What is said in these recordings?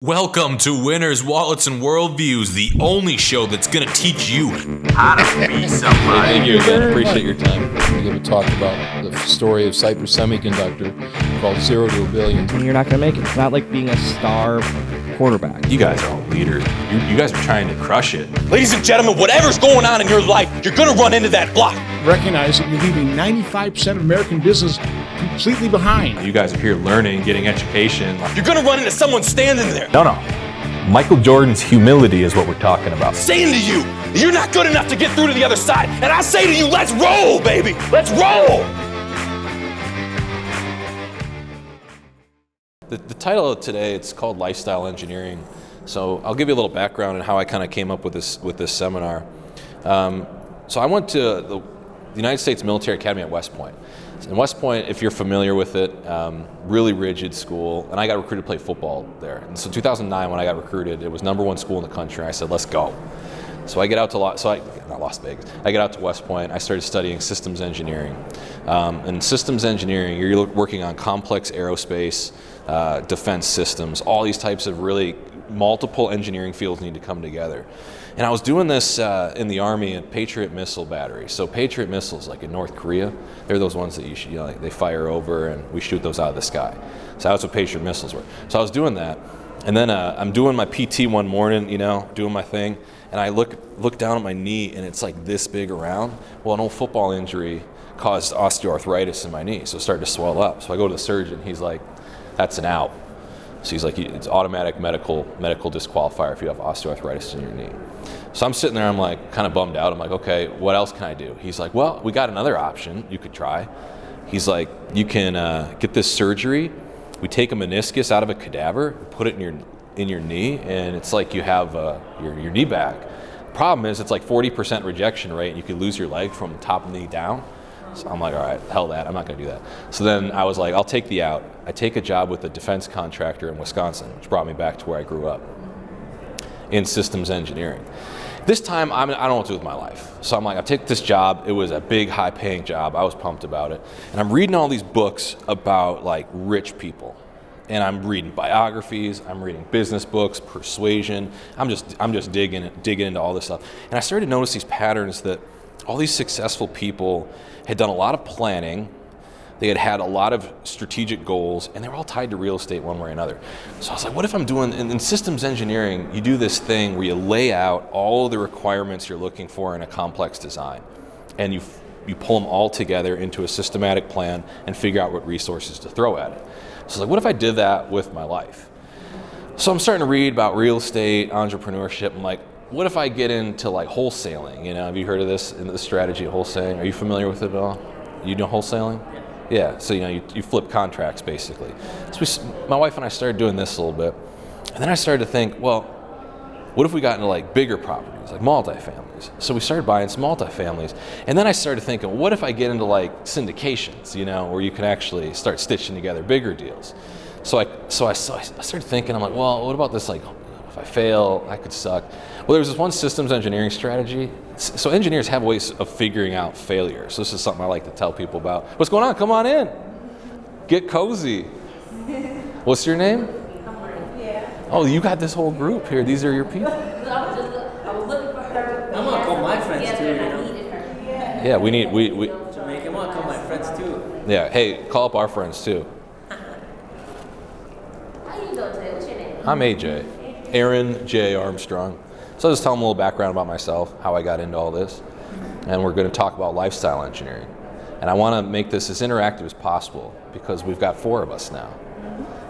Welcome to Winners, Wallets, and Worldviews, the only show that's going to teach you how to be somebody. Thank you again. Appreciate your time. We give a talk about the story of Cypress Semiconductor called 0 to a Billion. You're not going to make it. It's not like being a star quarterback. You guys are all leaders. You guys are trying to crush it. Ladies and gentlemen, whatever's going on in your life, you're going to run into that block. Recognize that you're leaving 95% of American business completely behind. You guys are here learning, getting education. You're going to run into someone standing there. No. Michael Jordan's humility is what we're talking about. Saying to you, you're not good enough to get through to the other side. And I say to you, let's roll, baby. Let's roll. The title of today, it's called Lifestyle Engineering. So I'll give you a little background on how I kind of came up with this seminar. So I went to the United States Military Academy at West Point. And West Point, if you're familiar with it, really rigid school, and I got recruited to play football there. And so 2009, when I got recruited, it was #1 school in the country. I said, let's go. So I get out to not Las Vegas. I get out to West Point. I started studying systems engineering. And systems engineering, you're working on complex aerospace, defense systems, all these types of really multiple engineering fields need to come together. And I was doing this in the Army at Patriot missile batteries. So Patriot missiles, like in North Korea, they're those ones that they fire over and we shoot those out of the sky. So that's what Patriot missiles were. So I was doing that. And then I'm doing my PT one morning, doing my thing. And I look down at my knee and it's like this big around. Well, an old football injury caused osteoarthritis in my knee. So it started to swell up. So I go to the surgeon. He's like, that's an out. So he's like, it's automatic medical disqualifier if you have osteoarthritis in your knee. So I'm sitting there, I'm like kind of bummed out. I'm like, okay, what else can I do? He's like, well, we got another option you could try. He's like, you can get this surgery. We take a meniscus out of a cadaver, put it in your knee, and it's like you have your knee back. Problem is, it's like 40% rejection rate, and you could lose your leg from the top of the knee down. So I'm like, all right, hell that, I'm not gonna do that. So then I was like, I'll take the out. I take a job with a defense contractor in Wisconsin, which brought me back to where I grew up, in systems engineering. This time, I don't know what to do with my life. So I'm like, I take this job. It was a big, high-paying job. I was pumped about it. And I'm reading all these books about like rich people. And I'm reading biographies, I'm reading business books, persuasion. I'm just digging into all this stuff. And I started to notice these patterns that all these successful people had done a lot of planning. They had a lot of strategic goals, and they were all tied to real estate one way or another. So I was like, what if I'm doing, in systems engineering, you do this thing where you lay out all the requirements you're looking for in a complex design, and you pull them all together into a systematic plan and figure out what resources to throw at it. So I was like, what if I did that with my life? So I'm starting to read about real estate, entrepreneurship. I'm like, what if I get into like wholesaling? Have you heard of this, in the strategy of wholesaling? Are you familiar with it at all? You know wholesaling? Yeah, so you flip contracts basically. So my wife and I started doing this a little bit, and then I started to think, well, what if we got into like bigger properties, like multifamilies? So we started buying some multifamilies, and then I started thinking, what if I get into like syndications, where you can actually start stitching together bigger deals? So I started thinking, I'm like, well, what about this? Like, if I fail, I could suck. Well, there was this one systems engineering strategy. So engineers have ways of figuring out failure. So this is something I like to tell people about. What's going on? Come on in. Get cozy. What's your name? Oh, you got this whole group here. These are your people. I was looking for her. I'm gonna call my friends too. I needed her. Yeah, we Jamaica, I'm gonna call my friends too. Yeah, hey, call up our friends too. How you doing today? What's your name? I'm AJ. Aaron J. Armstrong. So I'll just tell them a little background about myself, how I got into all this. And we're going to talk about lifestyle engineering. And I want to make this as interactive as possible because we've got 4 of us now.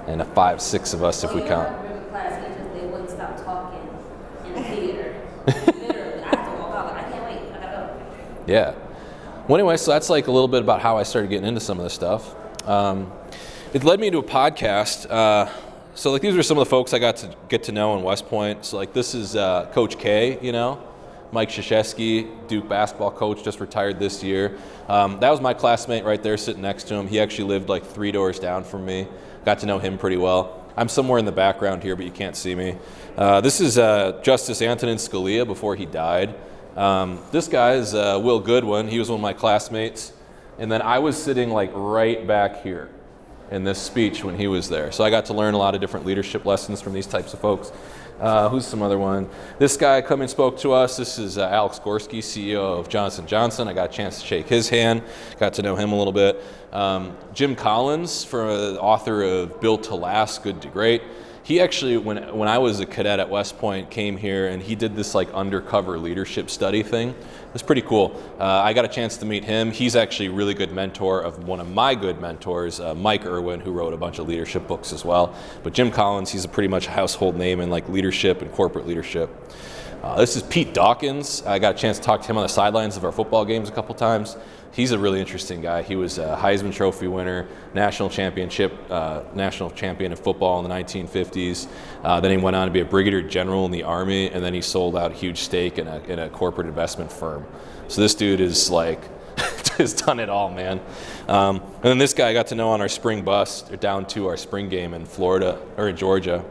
And 5, 6 of us if we count. Class, they wouldn't stop talking in the theater. Literally, I have to walk out. I can't wait. I gotta go. Yeah. Well, anyway, so that's like a little bit about how I started getting into some of this stuff. It led me to a podcast. So like these are some of the folks I got to get to know in West Point. So like this is Coach K, Mike Krzyzewski, Duke basketball coach, just retired this year. That was my classmate right there sitting next to him. He actually lived like 3 doors down from me. Got to know him pretty well. I'm somewhere in the background here, but you can't see me. This is Justice Antonin Scalia before he died. This guy is Will Goodwin. He was one of my classmates. And then I was sitting like right back here. in this speech when he was there. So I got to learn a lot of different leadership lessons from these types of folks. Who's some other one? This guy come and spoke to us. This is Alex Gorski, CEO of Johnson & Johnson. I got a chance to shake his hand, got to know him a little bit. Jim Collins, author of Built to Last, Good to Great. He actually, when I was a cadet at West Point, came here and he did this like undercover leadership study thing. It was pretty cool. I got a chance to meet him. He's actually a really good mentor of one of my good mentors, Mike Irwin, who wrote a bunch of leadership books as well. But Jim Collins, he's a pretty much a household name in like leadership and corporate leadership. This is Pete Dawkins. I got a chance to talk to him on the sidelines of our football games a couple times. He's a really interesting guy. He was a Heisman Trophy winner, national champion in football in the 1950s. Then he went on to be a brigadier general in the Army, and then he sold out a huge stake in a corporate investment firm. So this dude is like, has done it all, man. And then this guy I got to know on our spring bus down to our spring game in Florida, or in Georgia.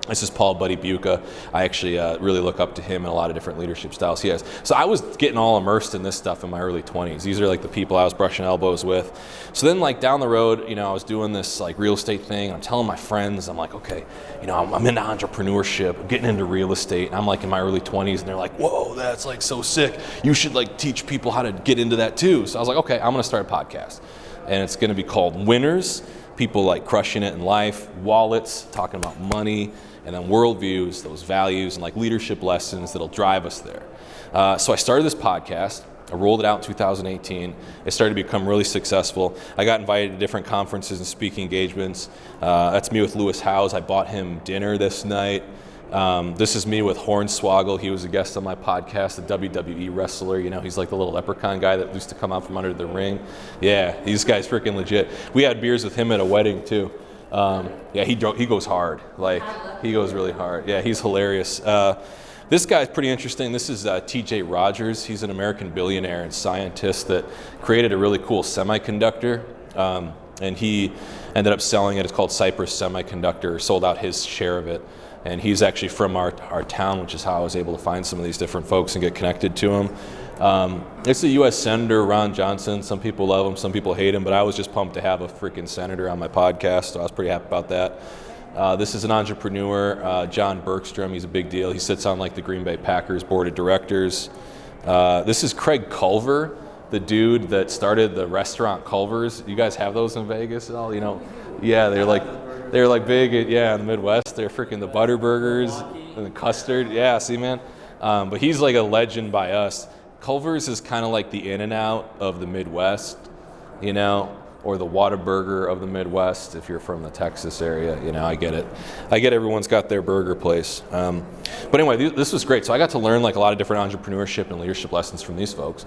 This is Paul Buddy Buca. I actually really look up to him and a lot of different leadership styles he has. So I was getting all immersed in this stuff in my early 20s. These are like the people I was brushing elbows with. So then like down the road, I was doing this like real estate thing. I'm telling my friends, I'm like, okay, I'm into entrepreneurship, I'm getting into real estate. And I'm like in my early 20s and they're like, whoa, that's like so sick. You should like teach people how to get into that too. So I was like, okay, I'm gonna start a podcast. And it's gonna be called Winners. People like crushing it in life, wallets, talking about money, and then worldviews, those values, and like leadership lessons that'll drive us there. So I started this podcast. I rolled it out in 2018. It started to become really successful. I got invited to different conferences and speaking engagements. That's me with Lewis Howes. I bought him dinner this night. This is me with Hornswoggle. He was a guest on my podcast, the WWE wrestler. He's like the little leprechaun guy that used to come out from under the ring. Yeah, these guys freaking legit. We had beers with him at a wedding too. He goes hard. Like, he goes really hard. Yeah, he's hilarious. This guy's pretty interesting. This is T.J. Rogers. He's an American billionaire and scientist that created a really cool semiconductor. And he ended up selling it. It's called Cypress Semiconductor, sold out his share of it. And he's actually from our town, which is how I was able to find some of these different folks and get connected to him. It's the U.S. Senator, Ron Johnson. Some people love him, some people hate him, but I was just pumped to have a freaking senator on my podcast, so I was pretty happy about that. This is an entrepreneur, John Bergstrom. He's a big deal. He sits on like the Green Bay Packers board of directors. This is Craig Culver, the dude that started the restaurant Culver's. You guys have those in Vegas at all? Yeah, they're like big, in the Midwest. They're freaking the butter burgers and the custard. Yeah, see, man. But he's like a legend by us. Culver's is kind of like the In-N-Out of the Midwest, or the Whataburger of the Midwest if you're from the Texas area. I get it. I get everyone's got their burger place. But anyway, this was great. So I got to learn like a lot of different entrepreneurship and leadership lessons from these folks.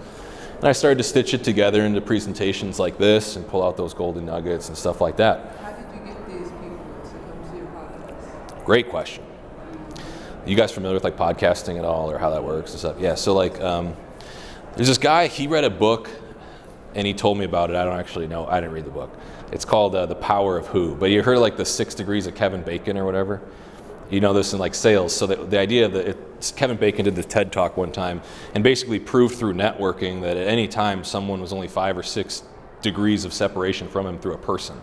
And I started to stitch it together into presentations like this and pull out those golden nuggets and stuff like that. How did you get these people to come to your podcast? Great question. You guys familiar with like podcasting at all, or how that works and stuff? Yeah, so like there's this guy, he read a book and he told me about it. I don't actually know, I didn't read the book. It's called The Power of Who. But you heard like the 6 degrees of Kevin Bacon or whatever? You know this in like sales. So the idea that Kevin Bacon did this TED Talk one time and basically proved through networking that at any time someone was only 5 or 6 degrees of separation from him through a person.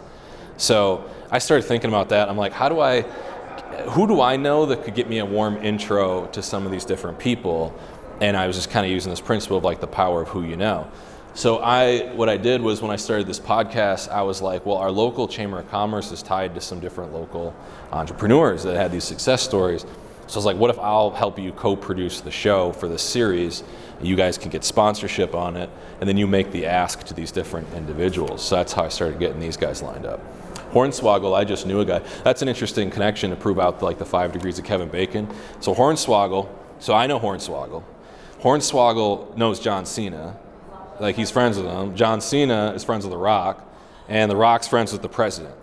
So I started thinking about that. I'm like, who do I know that could get me a warm intro to some of these different people? And I was just kind of using this principle of like the power of who you know. So what I did was when I started this podcast, I was like, well, our local Chamber of Commerce is tied to some different local entrepreneurs that had these success stories. So I was like, what if I'll help you co-produce the show for this series? You guys can get sponsorship on it, and then you make the ask to these different individuals. So that's how I started getting these guys lined up. Hornswoggle, I just knew a guy. That's an interesting connection to prove out like the 5 degrees of Kevin Bacon. So Hornswoggle, so I know Hornswoggle. Hornswoggle knows John Cena. Like, he's friends with him. John Cena is friends with The Rock, and The Rock's friends with the president.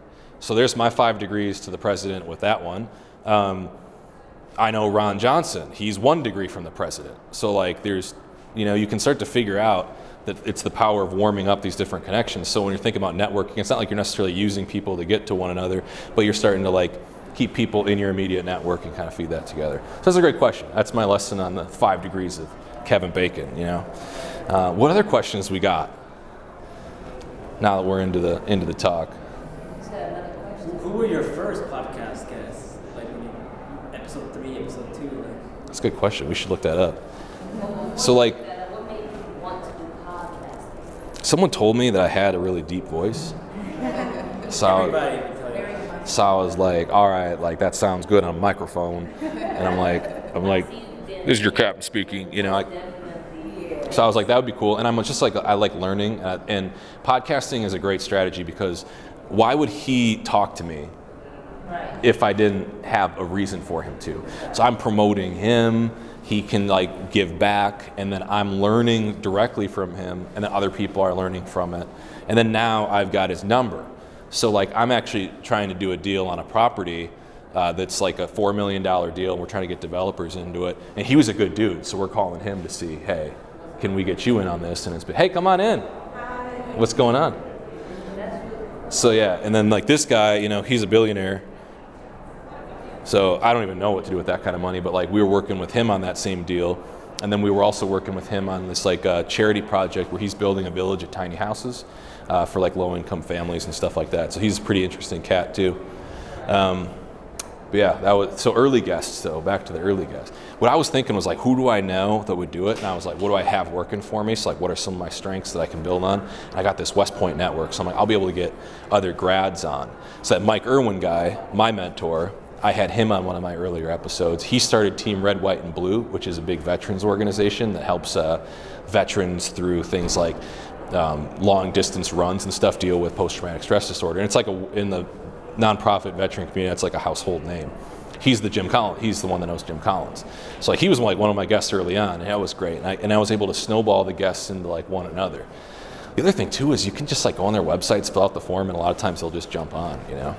So there's my 5 degrees to the president with that one. I know Ron Johnson. He's 1 degree from the president. So like there's, you can start to figure out that it's the power of warming up these different connections. So when you're thinking about networking, it's not like you're necessarily using people to get to one another, but you're starting to like keep people in your immediate network and kind of feed that together. So that's a great question. That's my lesson on the 5 degrees of Kevin Bacon, What other questions we got now that we're into the talk? So were your first podcast guests? Like when you, episode 3, episode 2? Like, That's a good question. We should look that up. So like, What made you want to do podcasting? someone told me that I had a really deep voice. So, everybody would tell you. so I was like, all right, like that sounds good on a microphone. And I'm like, this is your captain speaking, you know. So I was like, that would be cool. And I'm just like, I like learning. And podcasting is a great strategy because why would he talk to me if I didn't have a reason for him to? So I'm promoting him. He can like give back, and then I'm learning directly from him, and then other people are learning from it. And then now I've got his number. So like I'm actually trying to do a deal on a property that's like a $4 million deal, and we're trying to get developers into it. And he was a good dude, so we're calling him to see, hey, can we get you in on this? And it's been, hey, come on in. What's going on? So yeah, and then like this guy, you know, he's a billionaire. So I don't even know what to do with that kind of money, but like we were working with him on that same deal. And then we were also working with him on this like charity project where he's building a village of tiny houses for like low income families and stuff like that. So he's a pretty interesting cat too. But yeah, that was, so early guests though, back to the early guests. What I was thinking was like, who do I know that would do it? And I was like, what do I have working for me? So like, what are some of my strengths that I can build on? And I got this West Point network. So I'm like, I'll be able to get other grads on. So that Mike Irwin guy, my mentor, I had him on one of my earlier episodes. He started Team Red, White, and Blue, which is a big veterans organization that helps veterans through things like long distance runs and stuff, deal with post-traumatic stress disorder. And it's like in the nonprofit veteran community, it's like a household name. He's the Jim Collins. He's the one that knows Jim Collins. So like he was like one of my guests early on, and that was great. And I was able to snowball the guests into like one another. The other thing too is you can just like go on their websites, fill out the form, and a lot of times they'll just jump on, you know.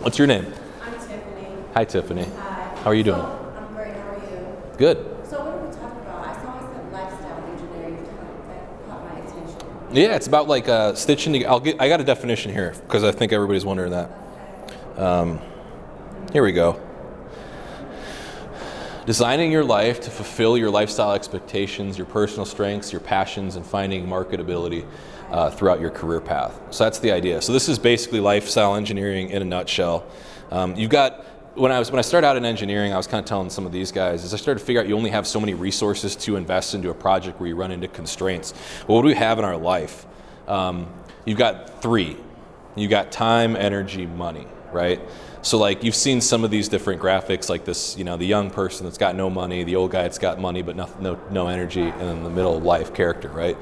What's your name? I'm Tiffany. Hi, Tiffany. Hi. How are you doing? I'm great. How are you? Good. So what are we talking about? I saw it said lifestyle engineering. That caught my attention. Yeah, it's about like stitching together. I got a definition here because I think everybody's wondering that. Here we go. Designing your life to fulfill your lifestyle expectations, your personal strengths, your passions, and finding marketability throughout your career path. So that's the idea. So this is basically lifestyle engineering in a nutshell. You've got, when I started out in engineering, I was kind of telling some of these guys, as I started to figure out you only have so many resources to invest into a project where you run into constraints. Well, what do we have in our life? You've got 3. You've got time, energy, money, right? So like you've seen some of these different graphics like this, you know, the young person that's got no money, the old guy that's got money but no energy, and then the middle life character, right?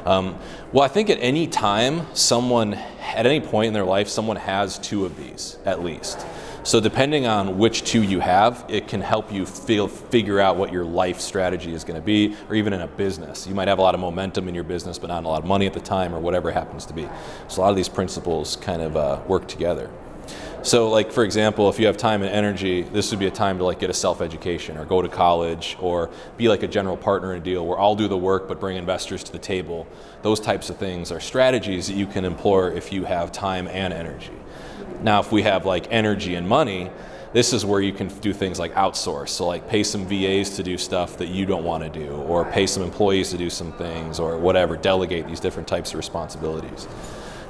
Well, I think at any time, at any point in their life, someone has 2 of these at least. So depending on which 2 you have, it can help you figure out what your life strategy is going to be, or even in a business. You might have a lot of momentum in your business but not a lot of money at the time, or whatever it happens to be. So a lot of these principles kind of work together. So like, for example, if you have time and energy, this would be a time to like get a self-education or go to college or be like a general partner in a deal where I'll do the work but bring investors to the table. Those types of things are strategies that you can employ if you have time and energy. Now, if we have like energy and money, this is where you can do things like outsource. So like pay some VAs to do stuff that you don't want to do, or pay some employees to do some things, or whatever, delegate these different types of responsibilities.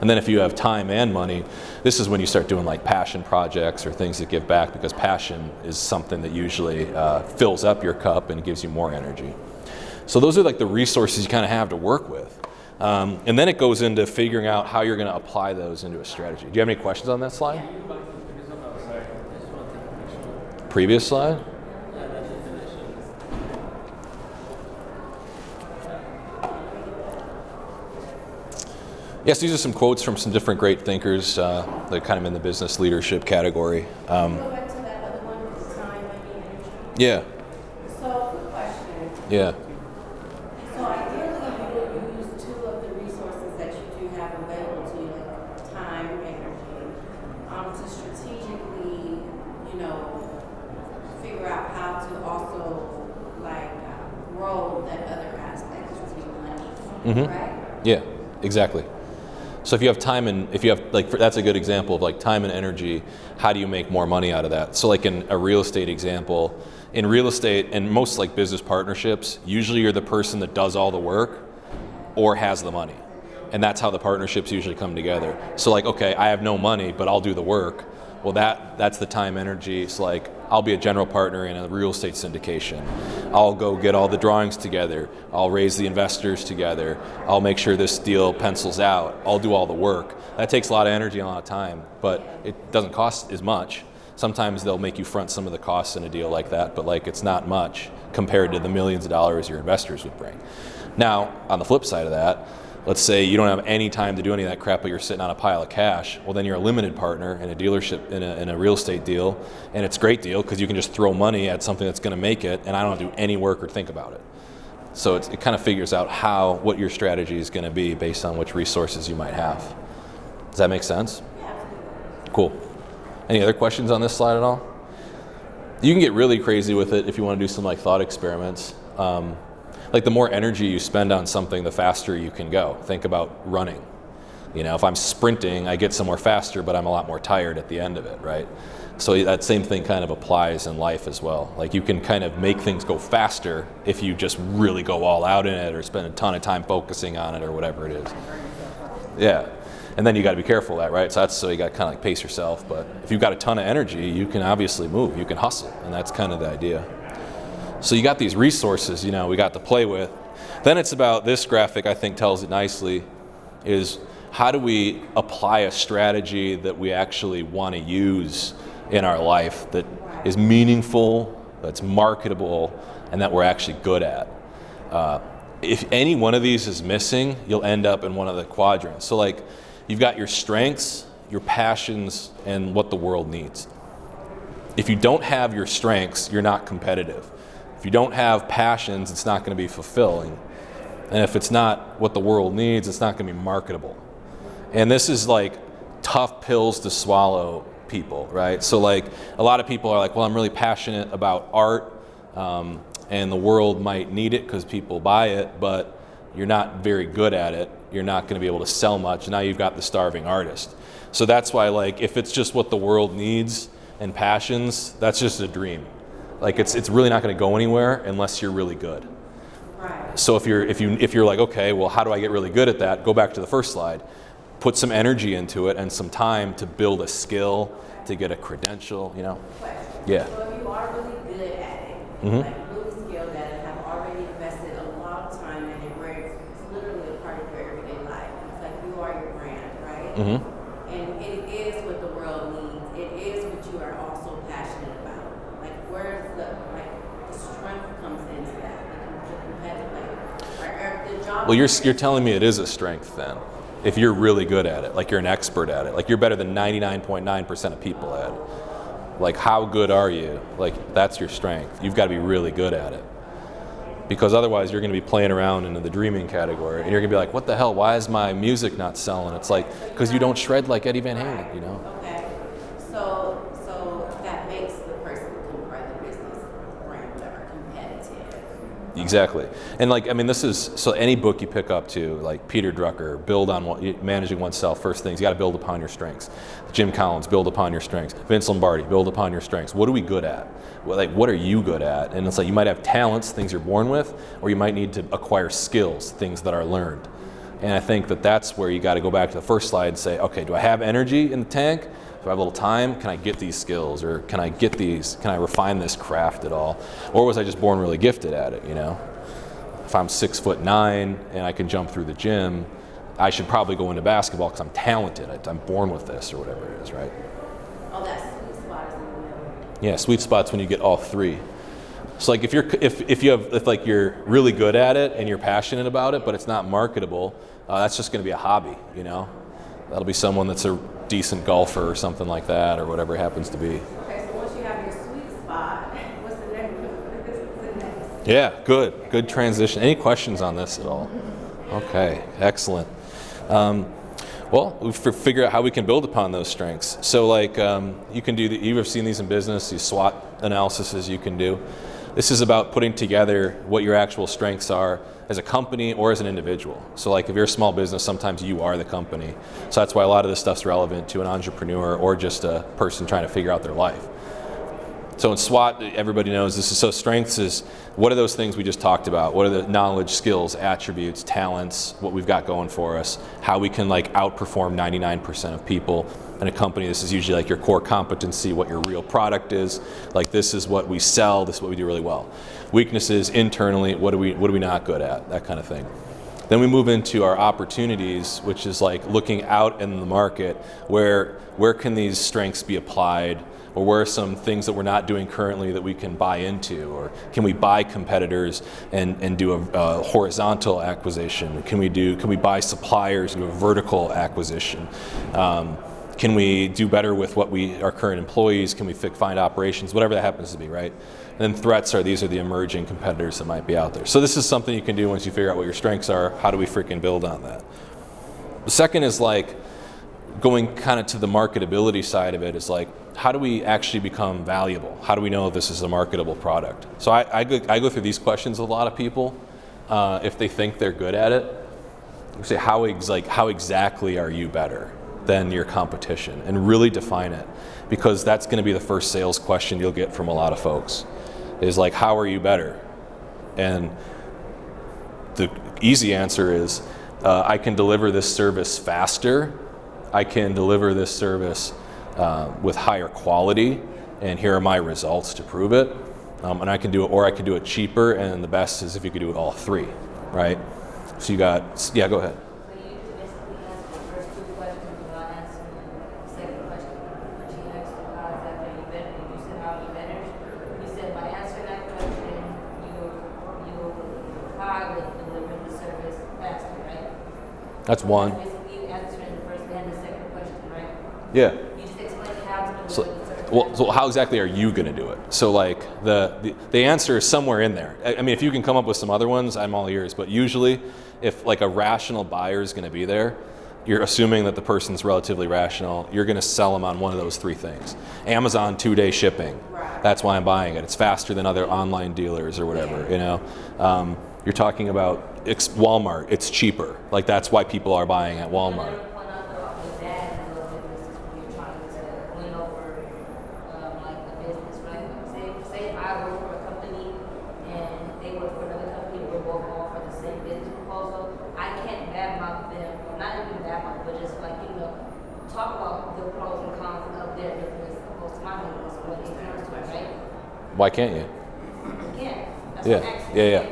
And then if you have time and money, this is when you start doing like passion projects or things that give back, because passion is something that usually fills up your cup and gives you more energy. So those are like the resources you kind of have to work with. And then it goes into figuring out how you're going to apply those into a strategy. Do you have any questions on that slide? Previous slide? Yes, these are some quotes from some different great thinkers that are kind of in the business leadership category. Go back to that other one, time, money, energy. Yeah. So, quick question. Yeah. So ideally, you would use 2 of the resources that you do have available to you, like time, energy, to strategically, you know, figure out how to also like grow that other aspect, which would be money, right? Yeah, exactly. So if you have time and if you have like, that's a good example of like time and energy, how do you make more money out of that? So like in a real estate example, in real estate and most like business partnerships, usually you're the person that does all the work or has the money. And that's how the partnerships usually come together. So like, okay, I have no money, but I'll do the work. Well, that's the time, energy. It's like, I'll be a general partner in a real estate syndication. I'll go get all the drawings together. I'll raise the investors together. I'll make sure this deal pencils out. I'll do all the work. That takes a lot of energy and a lot of time, but it doesn't cost as much. Sometimes they'll make you front some of the costs in a deal like that, but like it's not much compared to the millions of dollars your investors would bring. Now, on the flip side of that, let's say you don't have any time to do any of that crap, but you're sitting on a pile of cash. Well, then you're a limited partner in a dealership, in a real estate deal, and it's a great deal because you can just throw money at something that's going to make it, and I don't have to do any work or think about it. So it kind of figures out what your strategy is going to be based on which resources you might have. Does that make sense? Cool. Any other questions on this slide at all? You can get really crazy with it if you want to do some like thought experiments. Like the more energy you spend on something, the faster you can go. Think about running. You know, if I'm sprinting, I get somewhere faster, but I'm a lot more tired at the end of it, right? So that same thing kind of applies in life as well. Like you can kind of make things go faster if you just really go all out in it or spend a ton of time focusing on it or whatever it is. Yeah. And then you got to be careful of that, right? So you got to kind of like pace yourself. But if you've got a ton of energy, you can obviously move. You can hustle, and that's kind of the idea. So you got these resources, you know, we got to play with. Then it's about, this graphic I think tells it nicely, is how do we apply a strategy that we actually want to use in our life that is meaningful, that's marketable, and that we're actually good at. If any one of these is missing, you'll end up in one of the quadrants. So like, you've got your strengths, your passions, and what the world needs. If you don't have your strengths, you're not competitive. If you don't have passions, it's not going to be fulfilling. And if it's not what the world needs, it's not going to be marketable. And this is like tough pills to swallow, people, right? So like a lot of people are like, well, I'm really passionate about art, and the world might need it because people buy it, but you're not very good at it. You're not going to be able to sell much. Now you've got the starving artist. So that's why, like, if it's just what the world needs and passions, that's just a dream. Like it's really not going to go anywhere unless you're really good. Right. So if you're like, okay, well, how do I get really good at that? Go back to the first slide. Put some energy into it and some time to build a skill, to get a credential, you know. Question. Yeah. So if you are really good at it, like really skilled at it, have already invested a lot of time in it, where it's literally a part of your everyday life. It's like you are your brand, right? Mm-hmm. And it is what the world needs. It is what you are also passionate about. Like where's the strength comes into that, the competitive, or the job. Well, you're telling me it is a strength then. If you're really good at it, like you're an expert at it, like you're better than 99.9% of people at it. Like how good are you? Like that's your strength. You've got to be really good at it. Because otherwise you're going to be playing around into the dreaming category and you're going to be like, what the hell, why is my music not selling? It's like, because you don't shred like Eddie Van Halen, you know? Okay, so that makes the person become part of the business brand, whatever, competitive. Exactly. And like, I mean, this is, so any book you pick up to, like Peter Drucker, Managing Oneself, first things, you got to build upon your strengths. Jim Collins, build upon your strengths. Vince Lombardi, build upon your strengths. What are we good at? Like, what are you good at? And it's like, you might have talents, things you're born with, or you might need to acquire skills, things that are learned. And I think that that's where you got to go back to the first slide and say, okay, do I have energy in the tank? Do I have a little time? Can I get these skills? Or can I refine this craft at all? Or was I just born really gifted at it, you know? If I'm 6'9" and I can jump through the gym, I should probably go into basketball because I'm talented. I'm born with this or whatever it is, right? Oh, that sweet spot is in the middle. Yeah, sweet spot's when you get all three. So like if you're really good at it and you're passionate about it, but it's not marketable, that's just going to be a hobby, you know? That'll be someone that's a decent golfer or something like that, or whatever it happens to be. Okay, so once you have your sweet spot, what's the next? Yeah, good transition. Any questions on this at all? Okay, excellent. Well, we figure out how we can build upon those strengths. So like you can do, you've seen these in business, these SWOT analyses you can do. This is about putting together what your actual strengths are as a company or as an individual. So like if you're a small business, sometimes you are the company. So that's why a lot of this stuff's relevant to an entrepreneur or just a person trying to figure out their life. So in SWOT, everybody knows this is, so strengths is, what are those things we just talked about? What are the knowledge, skills, attributes, talents, what we've got going for us, how we can like outperform 99% of people in a company. This is usually like your core competency, what your real product is. Like this is what we sell, this is what we do really well. Weaknesses internally, what are we not good at, that kind of thing. Then we move into our opportunities, which is like looking out in the market, where can these strengths be applied, or where are some things that we're not doing currently that we can buy into, or can we buy competitors and do a horizontal acquisition? Can we buy suppliers and do a vertical acquisition? Can we do better with our current employees? Can we find operations? Whatever that happens to be, right? And then threats these are the emerging competitors that might be out there. So this is something you can do once you figure out what your strengths are. How do we freaking build on that? The second is like going kind of to the marketability side of it, is like, how do we actually become valuable? How do we know if this is a marketable product? So I go through these questions with a lot of people. If they think they're good at it, I say, how exactly are you better than your competition? And really define it, because that's going to be the first sales question you'll get from a lot of folks, is like, how are you better? And the easy answer is, I can deliver this service faster, I can deliver this service with higher quality, and here are my results to prove it. And I can do it, or I can do it cheaper, and the best is if you could do it all three, right? So you got, yeah, go ahead. So you basically answered the first two questions without answering the second question. When she asked you how exactly are you better, you said how are you better. You said by answering that question, you apply with delivering the service faster, right? That's one. That's basically answering the first and the second question, right? Yeah. You just explained how to deliver the service. So how exactly are you going to do it? So like the answer is somewhere in there. I mean, if you can come up with some other ones, I'm all ears. But usually, if like a rational buyer is going to be there, you're assuming that the person's relatively rational. You're going to sell them on one of those three things. Amazon 2-day shipping. That's why I'm buying it. It's faster than other online dealers or whatever. You know, you're talking about Walmart. It's cheaper. Like that's why people are buying at Walmart. Why can't you? Yeah.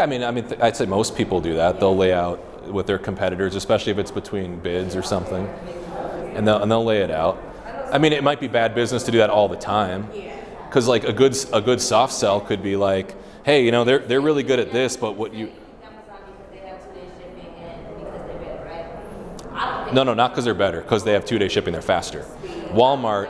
I mean, I'd say most people do that. They'll lay out with their competitors, especially if it's between bids or something, and they'll lay it out. I mean, it might be bad business to do that all the time, because like a good soft sell could be like, hey, you know, they're really good at this, but what you. No, not because they're better. Because they have 2-day shipping, they're faster. Walmart.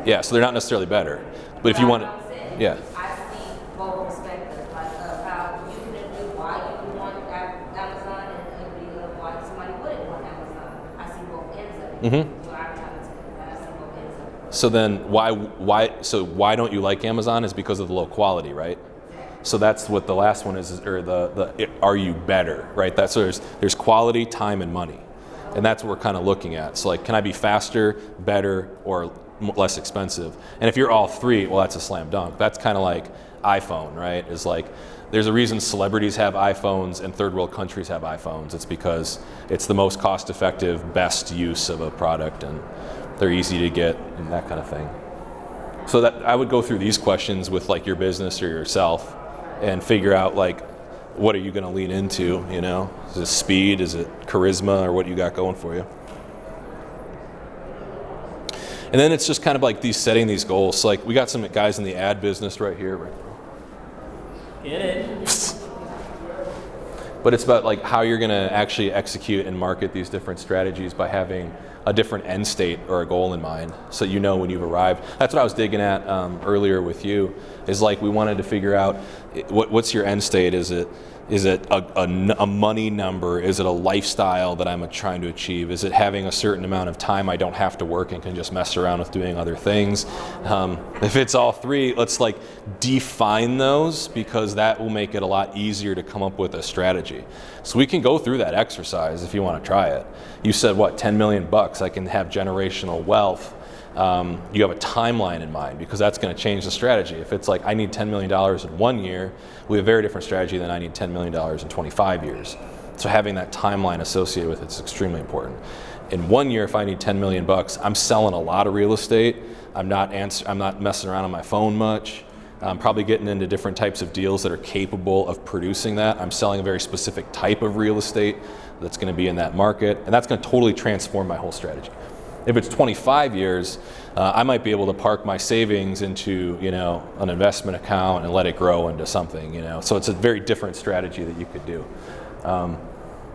Yeah, so they're not necessarily better. But if you want to, yeah. I see both perspectives, like how you can do why you want Amazon and why somebody wouldn't want Amazon. I see both ends of it. Mm-hmm. So I see both ends of it. So then why don't you like Amazon is because of the low quality, right? So that's what the last one is, or are you better, right? That's so there's quality, time, and money. And that's what we're kind of looking at. So like, can I be faster, better, or less expensive? And if you're all three, well, that's a slam dunk. That's kind of like iPhone, right? Is like, there's a reason celebrities have iPhones and third world countries have iPhones. It's because it's the most cost effective, best use of a product, and they're easy to get and that kind of thing. So that I would go through these questions with like your business or yourself and figure out like, what are you going to lean into, you know? Is it speed? Is it charisma? Or what you got going for you? And then it's just kind of like setting these goals. So like we got some guys in the ad business right here. Right? Get it. But it's about like how you're going to actually execute and market these different strategies by having a different end state or a goal in mind, so you know when you've arrived. That's what I was digging at earlier with you, is like we wanted to figure out what's your end state. Is it Is it a money number? Is it a lifestyle that I'm trying to achieve? Is it having a certain amount of time I don't have to work and can just mess around with doing other things? If it's all three, let's like define those, because that will make it a lot easier to come up with a strategy. So we can go through that exercise if you want to try it. You said, what, 10 million bucks, I can have generational wealth. You have a timeline in mind, because that's going to change the strategy. If it's like I need $10 million in 1 year, we have a very different strategy than I need $10 million in 25 years. So having that timeline associated with it is extremely important. In 1 year, if I need 10 million bucks, I'm selling a lot of real estate. I'm not messing around on my phone much. I'm probably getting into different types of deals that are capable of producing that. I'm selling a very specific type of real estate that's going to be in that market, and that's going to totally transform my whole strategy. If it's 25 years, I might be able to park my savings into, an investment account and let it grow into something, So it's a very different strategy that you could do. So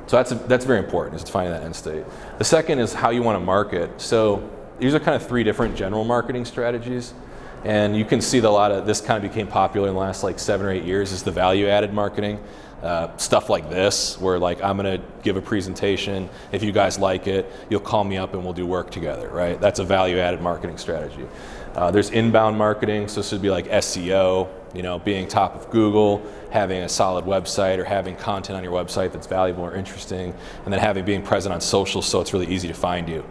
that's very important, is defining that end state. The second is how you want to market. So these are kind of three different general marketing strategies. And you can see that a lot of this kind of became popular in the last like 7 or 8 years, is the value-added marketing. Stuff like this, where like I'm going to give a presentation. If you guys like it, you'll call me up and we'll do work together, right? That's a value-added marketing strategy. There's inbound marketing, so this would be like SEO, being top of Google, having a solid website, or having content on your website that's valuable or interesting, and then being present on social so it's really easy to find you.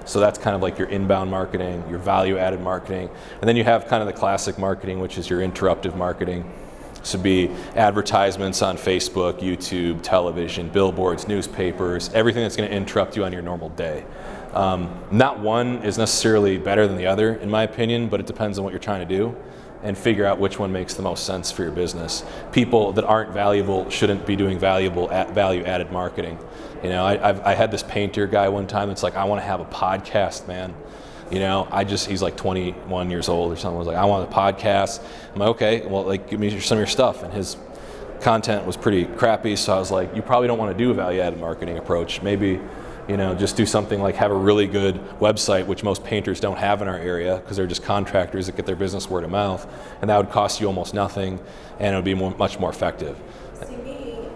So that's kind of like your inbound marketing, your value-added marketing. And then you have kind of the classic marketing, which is your interruptive marketing. This would be advertisements on Facebook, YouTube, television, billboards, newspapers, everything that's going to interrupt you on your normal day. Not one is necessarily better than the other, in my opinion, but it depends on what you're trying to do, and figure out which one makes the most sense for your business. People that aren't valuable shouldn't be doing value-added marketing. I had this painter guy one time that's like, I want to have a podcast, man. He's like 21 years old or something. I was like, I want a podcast. I'm like, okay, well, like, give me some of your stuff. And his content was pretty crappy. So I was like, you probably don't want to do a value-added marketing approach. Maybe, just do something like have a really good website, which most painters don't have in our area, because they're just contractors that get their business word of mouth. And that would cost you almost nothing, and it would be much more effective. See, me,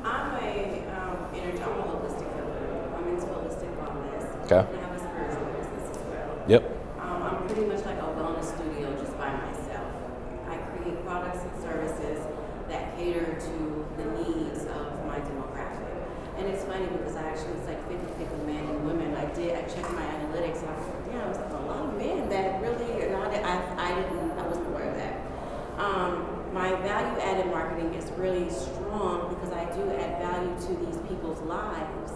I'm a holistic healer. I'm into holistic wellness. Okay. And I have a spiritual business as well. Yep. I'm pretty much like a wellness studio just by myself. I create products and services that cater to the needs of my demographic. And it's funny because it's like 50-50 men and women. I checked my analytics, and I was like, damn, there's a lot of men that really are not, I wasn't aware of that. My value-added marketing is really strong because I do add value to these people's lives,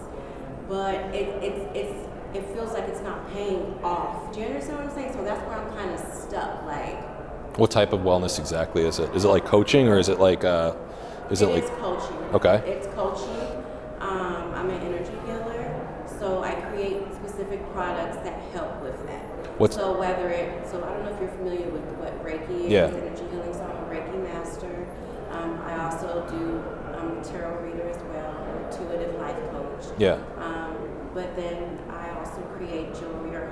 but it feels like it's not paying off. Do you understand what I'm saying? So that's where I'm kind of stuck. Like, what type of wellness exactly is it? Is it like coaching, or is it like It's coaching. Okay. It's coaching. I'm an energy healer, so I create specific products that help with that. So I don't know if you're familiar with what Reiki is, energy healing, so I'm a Reiki master. I also do tarot reader as well, an intuitive life coach. Yeah. But then I also create jewelry, or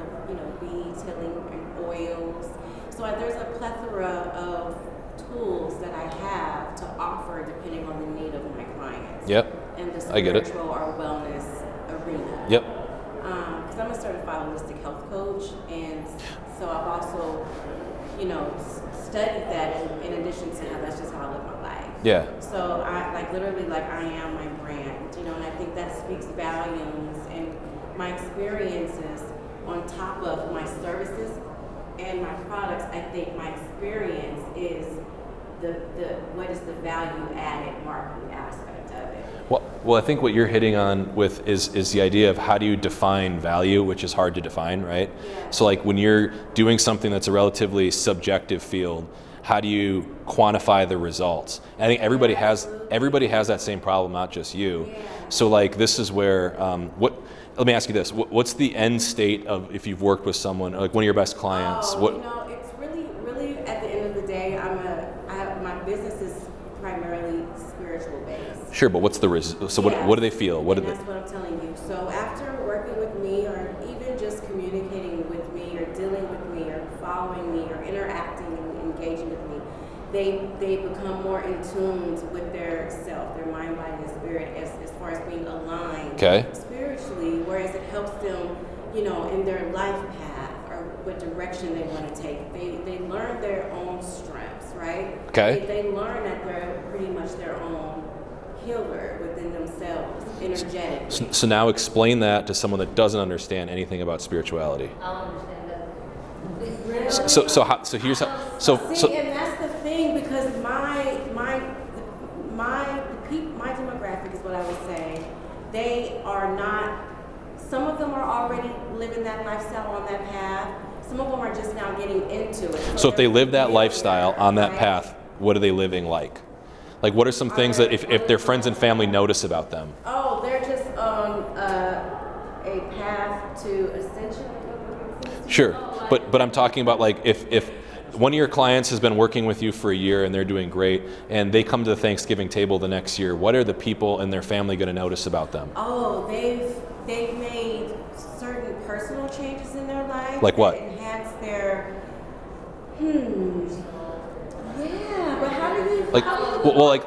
beads, healing, and oils. So there's a plethora of tools that I have to offer depending on the need of my clients. Yep. And the I get it. spiritual or wellness arena. Yep. Because I'm a certified holistic health coach, and so I've also, studied that in addition to that's just how I live my life. Yeah. So I I am my brand, and I think that speaks volumes, and my experiences on top of my services and my products. I think my experience is what is the value added marketing aspect of it. Well, I think what you're hitting on with is the idea of how do you define value, which is hard to define, right? Yeah. So like when you're doing something that's a relatively subjective field, how do you quantify the results? And I think everybody has that same problem, not just you. Yeah. So like this is where let me ask you this: what's the end state of, if you've worked with someone like one of your best clients? It's really at the end of the day, my business is primarily spiritual based. Sure, but what's the what do they feel? That's what I'm telling you. So after working with me, or even just communicating with me, or dealing with me, or following me, or interacting and engaging with me, they become more in tune with their self, their mind, body, and spirit, as far as being aligned spiritually. Whereas it helps them, you know, in their life path or what direction they want to take. They learn their own strengths, right? Okay. They learn that they're pretty much their own healer within themselves, energetically. So now explain that to someone that doesn't understand anything about spirituality. I don't understand that. Really? So here's how. See, and that's the thing, because my demographic is what I would say. They are not. Some of them are already living that lifestyle on that path. Some of them are just now getting into it. So if they live that lifestyle on that path, what are they living like? Like, what are some things that if their friends and family notice about them? Oh, they're just on a path to ascension. Sure, but I'm talking about, like, if one of your clients has been working with you for a year and they're doing great, and they come to the Thanksgiving table the next year, what are the people in their family going to notice about them? Oh, they've made certain personal changes in their life. Like what? That enhance their. Yeah, but how do you? Like, well, like.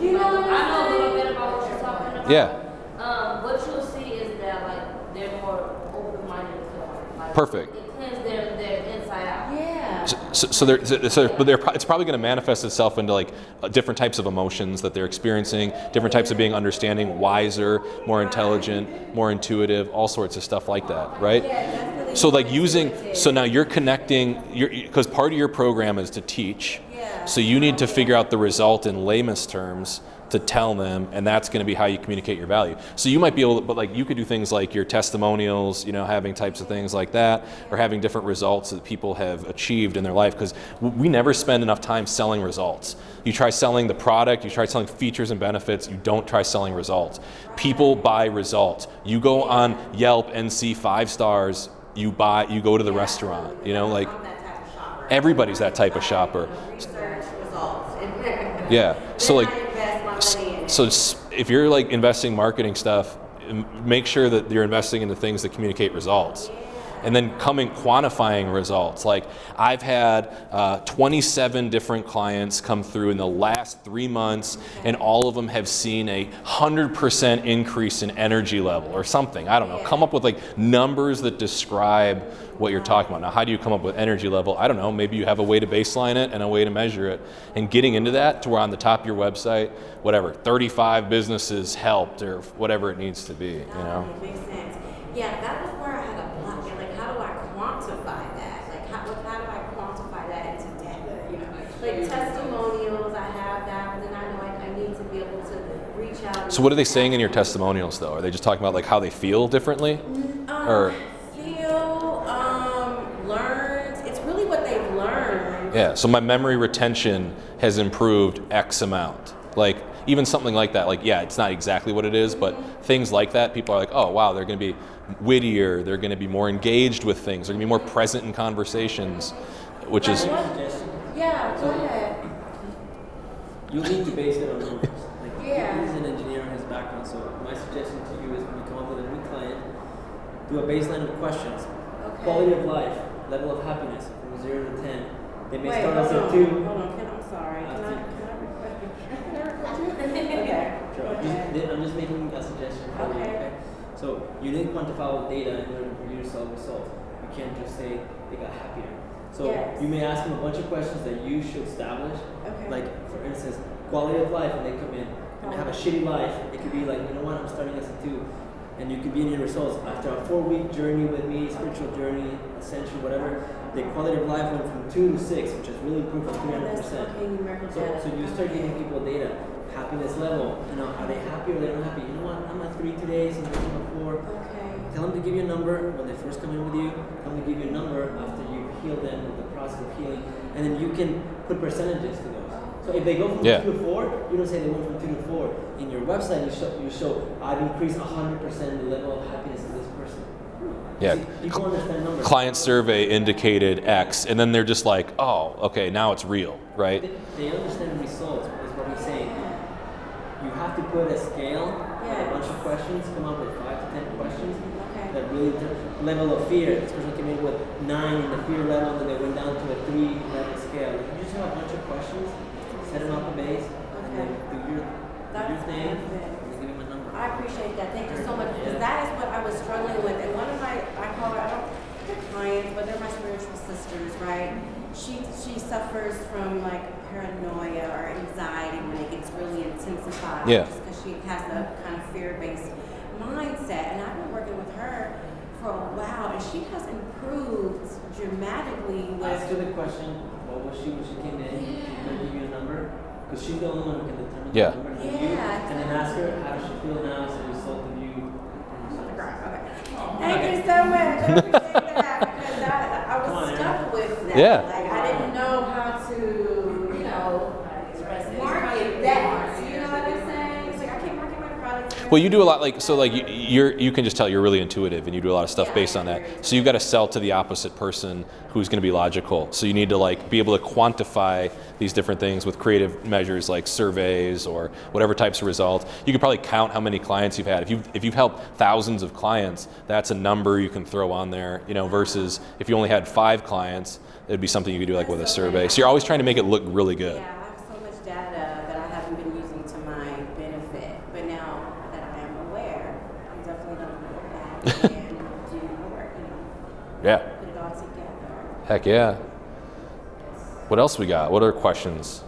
You know what I know a little bit about what you're talking about. Yeah. What you'll see is that like they're more open-minded to like, Perfect. It cleans their inside out. Yeah. But it's probably going to manifest itself into like different types of emotions that they're experiencing, different types of being understanding, wiser, more intelligent, more intuitive, all sorts of stuff like that, right? Yeah, definitely. So now you're connecting, because part of your program is to teach. Yeah. So you need to figure out the result in layman's terms to tell them, and that's going to be how you communicate your value. So you might be able to, but like you could do things like your testimonials, you know, having types of things like that, or having different results that people have achieved in their life, because we never spend enough time selling results. You try selling the product, you try selling features and benefits, you don't try selling results. People buy results. You go on Yelp and see 5 stars, you go to the restaurant, you know, like everybody's that type of shopper. Research results. Yeah, so like, invest my money in it. so if you're like investing marketing stuff, make sure that you're investing into things that communicate results. And then quantifying results. Like I've had 27 different clients come through in the last 3 months, and all of them have seen a 100% increase in energy level or something. I don't know. Come up with like numbers that describe what you're talking about. Now, how do you come up with energy level? I don't know. Maybe you have a way to baseline it and a way to measure it. And getting into that to where on the top of your website, whatever, 35 businesses helped or whatever it needs to be, you know? It makes sense. Yeah, that was where I had a block. And like, how do I quantify that? Like, how do I quantify that into data? You know, like testimonials, I have that, but then I know I need to be able to reach out. So what are they saying in your testimonials, though? Are they just talking about like how they feel differently? Or learned. It's really what they've learned. yeah, so my memory retention has improved X amount. Like even something like that, like yeah, it's not exactly what it is, but things like that, people are like, oh wow, they're going to be wittier, they're going to be more engaged with things, they're going to be more present in conversations, which is... Yeah, go ahead. You need to base it on numbers. Like, Yeah. he's an engineer in his background, so my suggestion to you is when you come up with a new client, do a baseline of questions. Okay. Quality of life, level of happiness, from 0 to 10. They may Wait, start hold us on. at 2. Hold on, I'm sorry. Can I request you? Okay. Sure. I'm just making a suggestion for you, Okay. okay? So you need quantifiable data in order for you to sell results. You can't just say they got happier. So Yes. you may ask them a bunch of questions that you should establish. Okay. Like, for instance, quality of life when they come in and have a shitty life. It could be like, you know what, I'm starting as a 2. And you could be in your results. After a 4-week journey with me, spiritual journey, ascension, whatever, the quality of life went from 2 to 6, which has really improved by 300%. So you start giving people data. Happiness level, you know, are they happy or they're not happy? You know what, I'm at 3 today, sometimes I'm at 4. Okay. Tell them to give you a number when they first come in with you. Tell them to give you a number after you heal them with the process of healing. And then you can put percentages to those. So if they go from 2 to 4, you don't say they went from 2 to 4. In your website, you show I've increased 100% the level of happiness of this person. Yeah. See, people understand numbers. Client survey indicated X, and then they're just like, oh, okay, now it's real, right? They understand results, is what he's saying. You have to put a scale, and a bunch of questions, come up with 5 to 10 questions that that really level of fear. This person came in with 9 in the fear level, and then they went down to a 3-level scale. Like, you just have a bunch of questions, set them up a base, and then do your thing, and give them a number. I appreciate that. Thank you so much, because that is what I was struggling with. And one of my, I call her, I don't, they're clients, but they're my spiritual sisters, right? She suffers from like paranoia or anxiety when it gets really intensified. Yeah. Just because she has a kind of fear-based mindset. And I've been working with her for a while, and she has improved dramatically with... Ask her the question, what was she when she came in? She's going to give you a number? Because she's the only one who can determine the number for you. And then ask her, how does she feel now as a result of you? Thank you so much. I appreciate that, because I was stuck with that. Yeah. Like, I didn't know how to, market that. You know what I'm saying? It's like I can't market my product. Well, you do a lot, you can just tell you're really intuitive, and you do a lot of stuff based on that. So you've got to sell to the opposite person who's going to be logical. So you need to be able to quantify these different things with creative measures like surveys or whatever types of results. You could probably count how many clients you've had. If you've helped thousands of clients, that's a number you can throw on there. Versus if you only had 5 clients, it'd be something you could do with a survey. So you're always trying to make it look really good. Yeah, I have so much data that I haven't been using to my benefit. But now that I am aware, I'm definitely going to go back and do more work. Yeah. Put it all together. Heck yeah. What else we got? What are questions?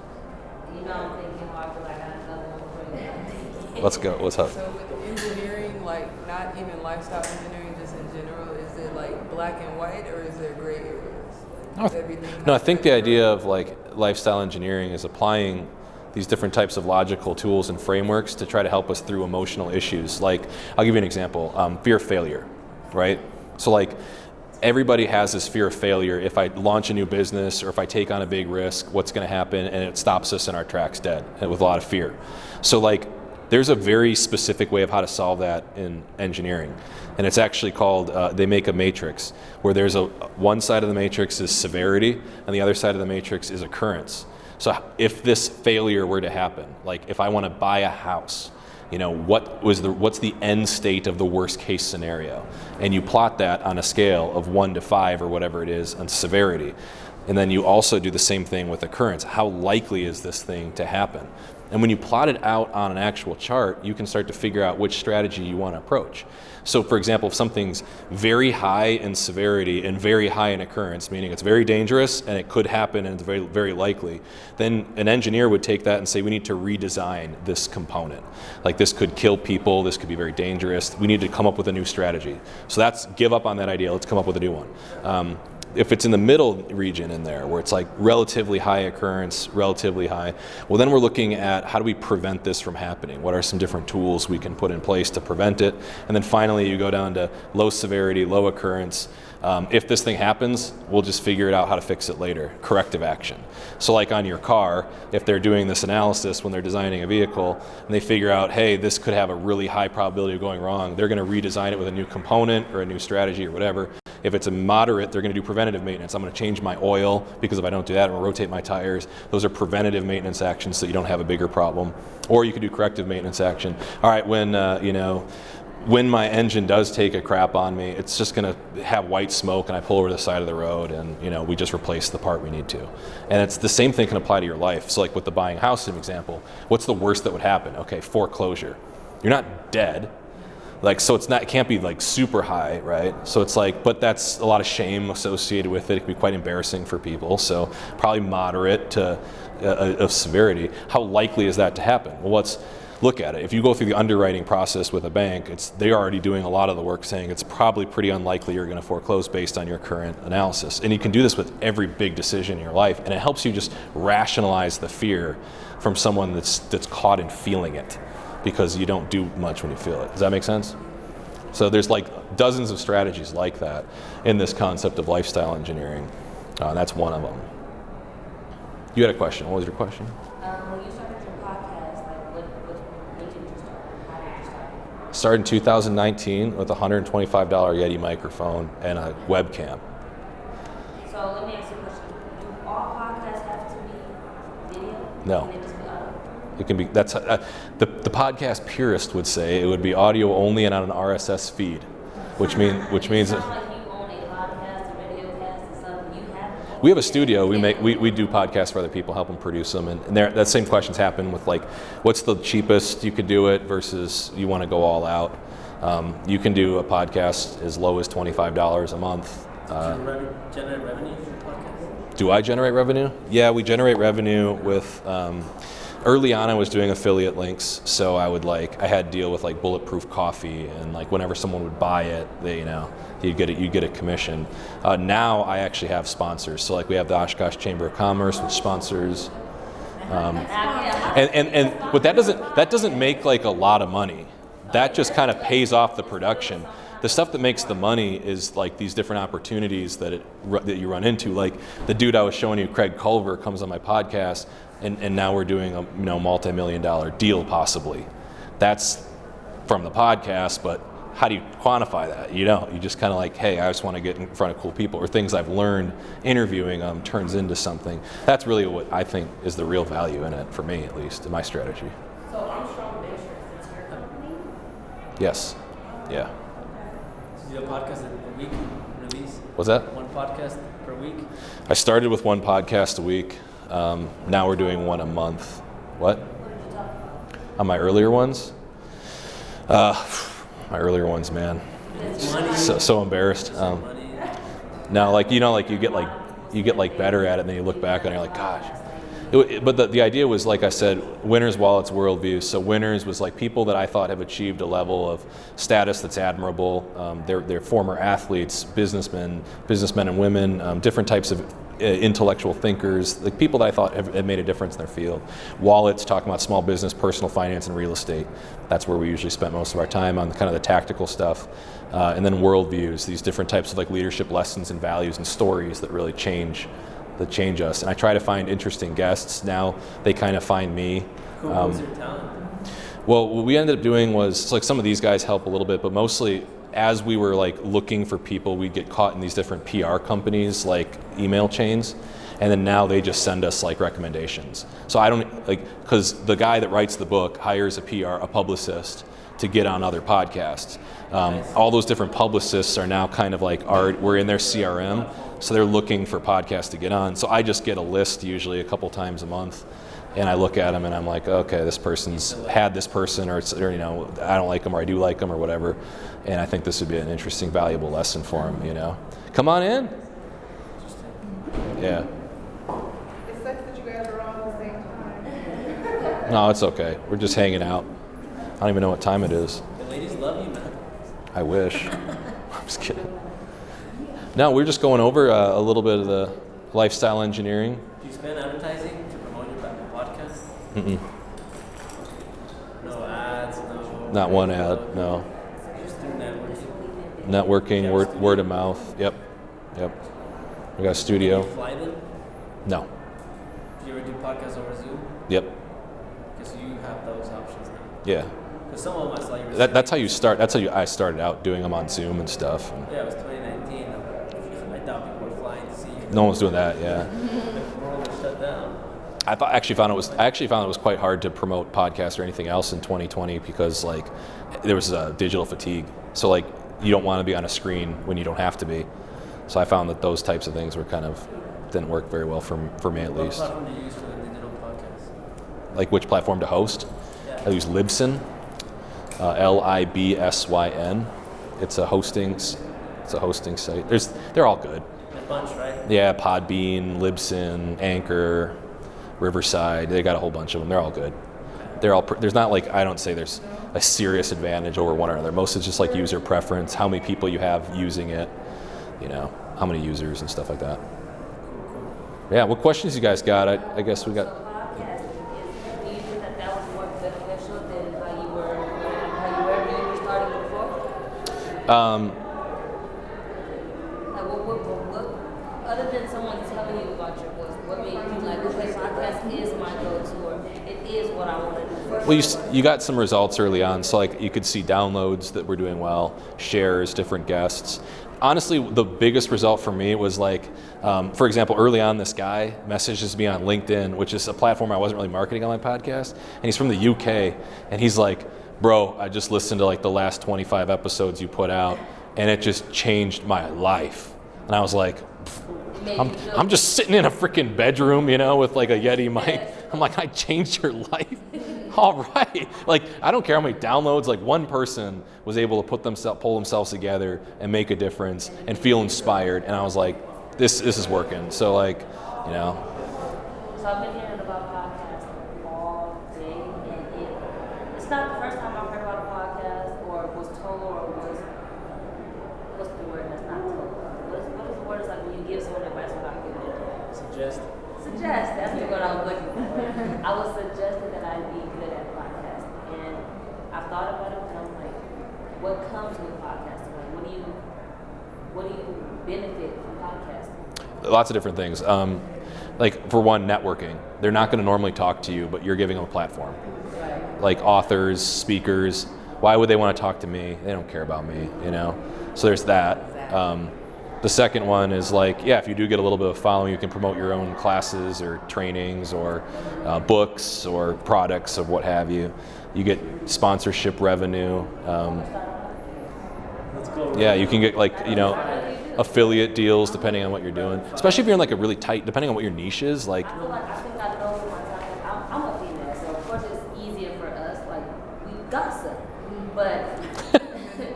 I'm thinking, I feel like I got another one for you. Let's go. What's up? So with engineering, not even lifestyle engineering, just in general, is it black and white, or is there gray areas? No, I think the idea of lifestyle engineering is applying these different types of logical tools and frameworks to try to help us through emotional issues. I'll give you an example, fear of failure, right? So everybody has this fear of failure. If I launch a new business or if I take on a big risk, what's going to happen? And it stops us in our tracks dead with a lot of fear. So there's a very specific way of how to solve that in engineering. And it's actually called, they make a matrix where there's one side of the matrix is severity and the other side of the matrix is occurrence. So if this failure were to happen, if I want to buy a house, what's the end state of the worst case scenario? And you plot that on a scale of 1 to 5 or whatever it is on severity. And then you also do the same thing with occurrence. How likely is this thing to happen? And when you plot it out on an actual chart, you can start to figure out which strategy you want to approach. So for example, if something's very high in severity and very high in occurrence, meaning it's very dangerous and it could happen and it's very, very likely, then an engineer would take that and say, we need to redesign this component. This could kill people, this could be very dangerous, we need to come up with a new strategy. So that's give up on that idea, let's come up with a new one. If it's in the middle region in there, where it's relatively high occurrence, relatively high, well then we're looking at how do we prevent this from happening? What are some different tools we can put in place to prevent it? And then finally you go down to low severity, low occurrence. If this thing happens, we'll just figure it out how to fix it later, corrective action. So on your car, if they're doing this analysis when they're designing a vehicle, and they figure out, hey, this could have a really high probability of going wrong, they're going to redesign it with a new component or a new strategy or whatever. If it's a moderate, they're going to do preventative maintenance. I'm going to change my oil because if I don't do that, I'm going to rotate my tires. Those are preventative maintenance actions so you don't have a bigger problem. Or you could do corrective maintenance action. All right, when my engine does take a crap on me, it's just going to have white smoke and I pull over to the side of the road and we just replace the part we need to. And it's the same thing can apply to your life. So with the buying a house, as an example, what's the worst that would happen? Okay, foreclosure. You're not dead. So it can't be super high, right? So it's but that's a lot of shame associated with it. It can be quite embarrassing for people. So probably moderate to of severity. How likely is that to happen? Well, let's look at it. If you go through the underwriting process with a bank, they're already doing a lot of the work saying it's probably pretty unlikely you're going to foreclose based on your current analysis. And you can do this with every big decision in your life. And it helps you just rationalize the fear from someone that's caught in feeling it, because you don't do much when you feel it. Does that make sense? So there's dozens of strategies like that in this concept of lifestyle engineering. That's one of them. You had a question. What was your question? When you started your podcast, when did you start? How did you start? Started in 2019 with a $125 Yeti microphone and a webcam. So let me ask you a question. Do all podcasts have to be video? No. Can they just be audio? It can be, the podcast purist would say it would be audio only and on an RSS feed. which means Sound like you own a podcast, a video cast, and something you have. we have a studio. We do podcasts for other people, help them produce them, and that same questions happen with like, what's the cheapest you could do it versus you want to go all out. You can do a podcast as low as $25 a month. Do you generate revenue from podcasts? Do I generate revenue? Yeah, we generate revenue with. Early on, I was doing affiliate links, so I had to deal with like Bulletproof Coffee, and like whenever someone would buy it, you'd get a commission. Now I actually have sponsors, so like we have the Oshkosh Chamber of Commerce with sponsors, but that doesn't make like a lot of money. That just kind of pays off the production. The stuff that makes the money is like these different opportunities that you run into. Like the dude I was showing you, Craig Culver, comes on my podcast, and now we're doing a multi-million-dollar deal possibly. That's from the podcast, but how do you quantify that? You just kind of like, hey, I just want to get in front of cool people, or things I've learned interviewing them turns into something. That's really what I think is the real value in it, for me at least, in my strategy. So Armstrong Ventures, it's your company? Yes. Yeah. Do you do a podcast a week release? What's that? One podcast per week? I started with one podcast a week. Now we're doing one a month. What? On my earlier ones? My earlier ones, man. So embarrassed. Now, like you get better at it, and then you look back and you're like, gosh. But the idea was, like I said, winners, wallets, worldviews. So winners was like people that I thought have achieved a level of status that's admirable. They're former athletes, businessmen and women, different types of intellectual thinkers, like people that I thought have made a difference in their field. Wallets, talking about small business, personal finance, and real estate. That's where we usually spent most of our time, on kind of the tactical stuff. And then worldviews, these different types of like leadership lessons and values and stories that really change us. And I try to find interesting guests. Now they kind of find me. Cool. What was your talent? Well, what we ended up doing was, like, some of these guys help a little bit, but mostly as we were like looking for people, we'd get caught in these different PR companies, like email chains, and then now they just send us like recommendations. So I don't because the guy that writes the book hires a publicist to get on other podcasts. All those different publicists are now kind of like we're in their CRM, so they're looking for podcasts to get on. So I just get a list usually a couple times a month, and I look at them and I'm like, okay, this person's had this person, or I don't like them, or I do like them, or whatever, and I think this would be an interesting, valuable lesson for them. Come on in. Yeah. It sucks that you guys are all at the same time. No, it's okay. We're just hanging out. I don't even know what time it is. The ladies love you, man. I wish. I'm just kidding. No, we're just going over a little bit of the lifestyle engineering. Do you spend advertising to promote your podcast? Mm-mm. No ads, no... Not one ad, no. Just through networking? Networking, word of mouth. Yep. We got a studio. Do you fly them? No. Do you ever do podcasts over Zoom? Yep. Because you have those options now. Yeah. Because some of them I saw you were That's how you start. That's how I started out, doing them on Zoom and stuff. Yeah, it was 2019. I thought people were flying to see you. No one was doing that, yeah. The world was shut down. I actually found it was quite hard to promote podcasts or anything else in 2020 because like there was digital fatigue. So like you don't want to be on a screen when you don't have to be. So I found that those types of things were didn't work very well for me at least. What platform do you use for the digital podcast? Like which platform to host? Yeah. I use Libsyn, Libsyn. It's a hosting site. They're all good. A bunch, right? Yeah, Podbean, Libsyn, Anchor, Riverside. They got a whole bunch of them. They're all good. They're all. There's not like, I don't say there's a serious advantage over one or another. Most is just like user preference, how many people you have using it, how many users and stuff like that. Yeah. What questions you guys got? I guess we got. So podcasting do you think that was more beneficial than how you were starting before? Like what, other than someone telling you about your voice, what made you like, okay, podcast is my go-to, or it is what I want to do? Well, you got some results early on, so like you could see downloads that were doing well, shares, different guests. Honestly, the biggest result for me was like, for example, early on, this guy messages me on LinkedIn, which is a platform I wasn't really marketing on my podcast, and he's from the UK, and he's like, bro, I just listened to like the last 25 episodes you put out. and it just changed my life. And I was like, I'm just sitting in a freaking bedroom, you know, with like a Yeti mic. I'm like, I changed your life. All right. Like, I don't care how many downloads, like one person was able to pull themselves together and make a difference and feel inspired. And I was like, this is working. So like, you know. So I've been hearing about podcasts all day, and it's not the first time I've heard about a podcast or was told or what's the word that's not told? What is the word? It's like when you give someone advice without giving it. Suggest. That's the word I was looking for. I was suggesting that I be good at podcasting, and I thought about it, and I'm like, what comes with podcasting? Like, what do you benefit from podcasting? Lots of different things. Like for one, networking. They're not going to normally talk to you, but you're giving them a platform. Right. Like authors, speakers. Why would they want to talk to me? They don't care about me, you know? So there's that. Exactly. The second one is like, yeah, if you do get a little bit of following, you can promote your own classes or trainings or books or products of what have you. You get sponsorship revenue. Yeah, you can get like, you know, affiliate deals depending on what you're doing. Especially if you're in like a really tight, depending on what your niche is. Like, I feel like I think I know my time. I'm a female, so of course it's easier for us. Like, we gossip, but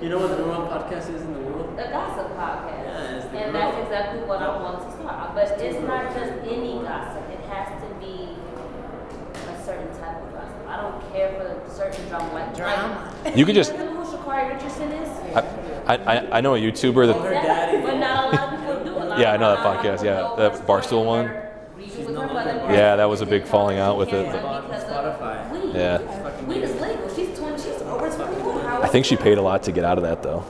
You know what the number one podcast is in the world? a gossip podcast. Yeah, it's the and girl. that's exactly what I want to start. But it's not just any gossip. It has to be a certain type of gossip. I don't care for certain drama. Like drama. you could just. You know who Shakari Richardson is? I know a YouTuber that. Her daddy. But not a lot of people do it. Yeah, I know that podcast. Yeah, that Barstool one. Yeah, that was a big falling out with it. Spotify. Yeah. Weed is legal. She's over 21. I think she paid a lot to get out of that though.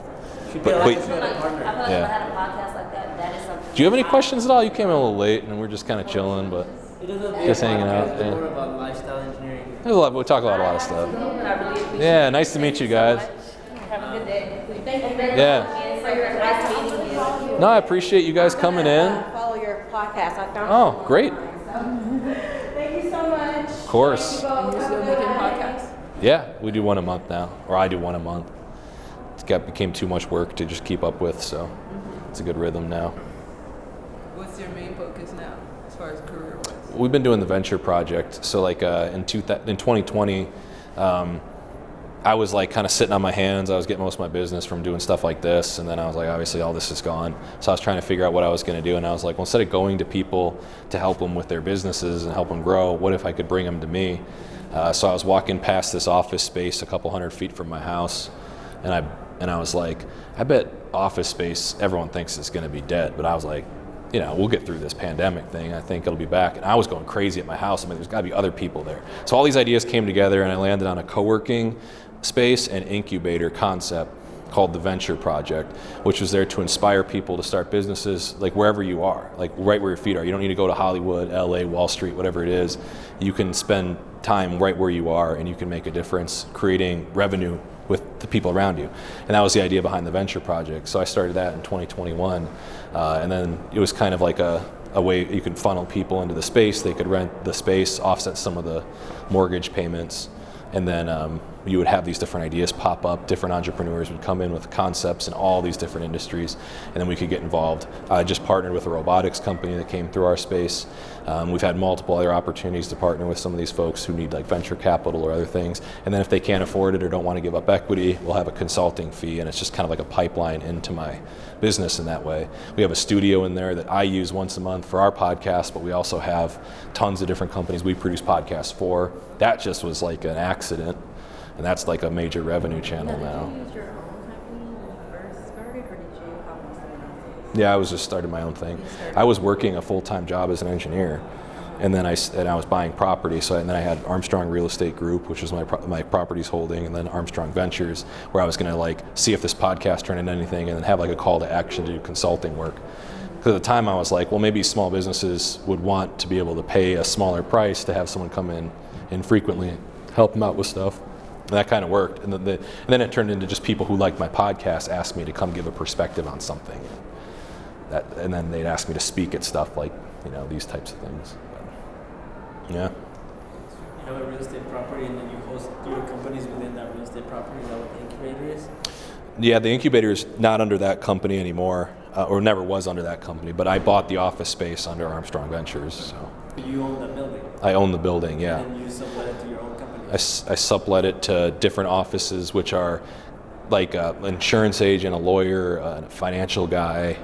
She But wait. I feel like if I had a podcast like that is something. Do you have any questions at all? You came in a little late, and we're just kind of chilling, but It doesn't just hanging out. It's more Yeah. about lifestyle engineering. There's a lot. We talk about a lot of stuff. Yeah, nice to meet you guys. Have a good day. Thank you very Yeah. much for your nice meeting you. No, I appreciate you guys coming in. Follow your podcast. I found Oh, great. Thank you so much. Of course. You're still making podcasts? Yeah, we do one a month now, or I do one a month. Became too much work to just keep up with, so it's a good rhythm now. What's your main focus now, as far as career-wise? We've been doing the venture project. So like in 2020, I was like kind of sitting on my hands. I was getting most of my business from doing stuff like this, and then I was like, obviously all this is gone. So I was trying to figure out what I was going to do, and I was like, well, instead of going to people to help them with their businesses and help them grow, what if I could bring them to me? So I was walking past this office space a couple 100 feet from my house, and I was like, I bet office space, everyone thinks it's going to be dead, but I was like, you know, we'll get through this pandemic thing. I think it'll be back. And I was going crazy at my house. I mean, there's got to be other people there. So all these ideas came together, and I landed on a co-working space and incubator concept called the Venture Project, which was there to inspire people to start businesses like wherever you are, like right where your feet are. You don't need to go to Hollywood, LA, Wall Street, whatever it is. You can spend time right where you are, and you can make a difference creating revenue with the people around you. And that was the idea behind the Venture Project. So I started that in 2021. And then it was kind of like a way you could funnel people into the space. They could rent the space, offset some of the mortgage payments. And then you would have these different ideas pop up. Different entrepreneurs would come in with concepts in all these different industries, and then we could get involved. I just partnered with a robotics company that came through our space. We've had multiple other opportunities to partner with some of these folks who need like venture capital or other things. And then if they can't afford it or don't want to give up equity, we'll have a consulting fee, and it's just kind of like a pipeline into my business in that way. We have a studio in there that I use once a month for our podcast, but we also have tons of different companies we produce podcasts for. That just was like an accident, and that's like a major revenue channel now. Did you use your own company when you first started, or did you help someone else's? Yeah, I was just starting my own thing. I was working a full-time job as an engineer, and then I was buying property. And then I had Armstrong Real Estate Group, which was my properties holding, and then Armstrong Ventures, where I was going to like see if this podcast turned into anything, and then have like a call to action to do consulting work. Because at the time I was like, well, maybe small businesses would want to be able to pay a smaller price to have someone come in infrequently, help them out with stuff. And that kind of worked. And then it turned into just people who liked my podcast asked me to come give a perspective on something. And then they'd ask me to speak at stuff like, you know, these types of things. But, yeah. You have a real estate property, and then you host your companies within that real estate property. Is that what the incubator is? Yeah, the incubator is not under that company anymore, or never was under that company. But I bought the office space under Armstrong Ventures. So You own the building. I own the building. Yeah. And you sublet it to your own company. I sublet it to different offices, which are like an insurance agent, a lawyer, a financial guy,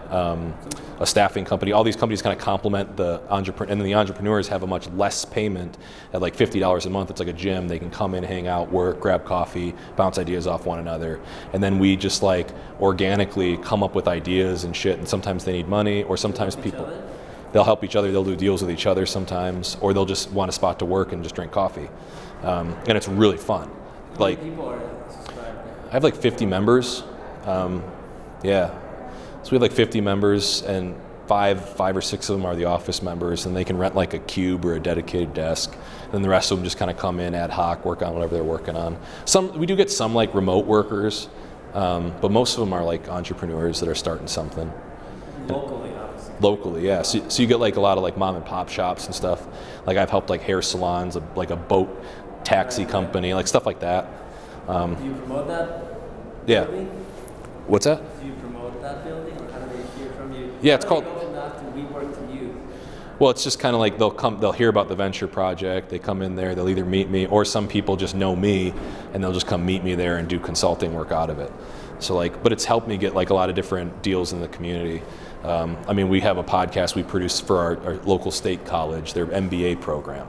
a staffing company. All these companies kind of complement the entrepreneur, and then the entrepreneurs have a much less payment at like $50 a month. It's like a gym. They can come in, hang out, work, grab coffee, bounce ideas off one another. And then we just like organically come up with ideas and shit. And sometimes they need money, or sometimes people, they'll help each other. They'll do deals with each other sometimes, or they'll just want a spot to work and just drink coffee. And it's really fun. Like, people are subscribed. I have like 50 members. Yeah. So we have like 50 members, and five or six of them are the office members, and they can rent like a cube or a dedicated desk. Then the rest of them just kind of come in ad hoc, work on whatever they're working on. We do get some like remote workers, but most of them are like entrepreneurs that are starting something. Locally, obviously. Locally, yeah. So you get like a lot of like mom and pop shops and stuff. Like I've helped like hair salons, like a boat taxi company, like stuff like that. Do you promote that? Yeah. Building? What's that? Do you promote that building, or how do they hear from you? Yeah, it's How do called. they go enough to we work to you? Well, it's just kind of like they'll hear about the venture project. They come in there, they'll either meet me, or some people just know me, and they'll just come meet me there and do consulting work out of it. So like, but it's helped me get like a lot of different deals in the community. I mean, we have a podcast we produce for our local state college, their MBA program,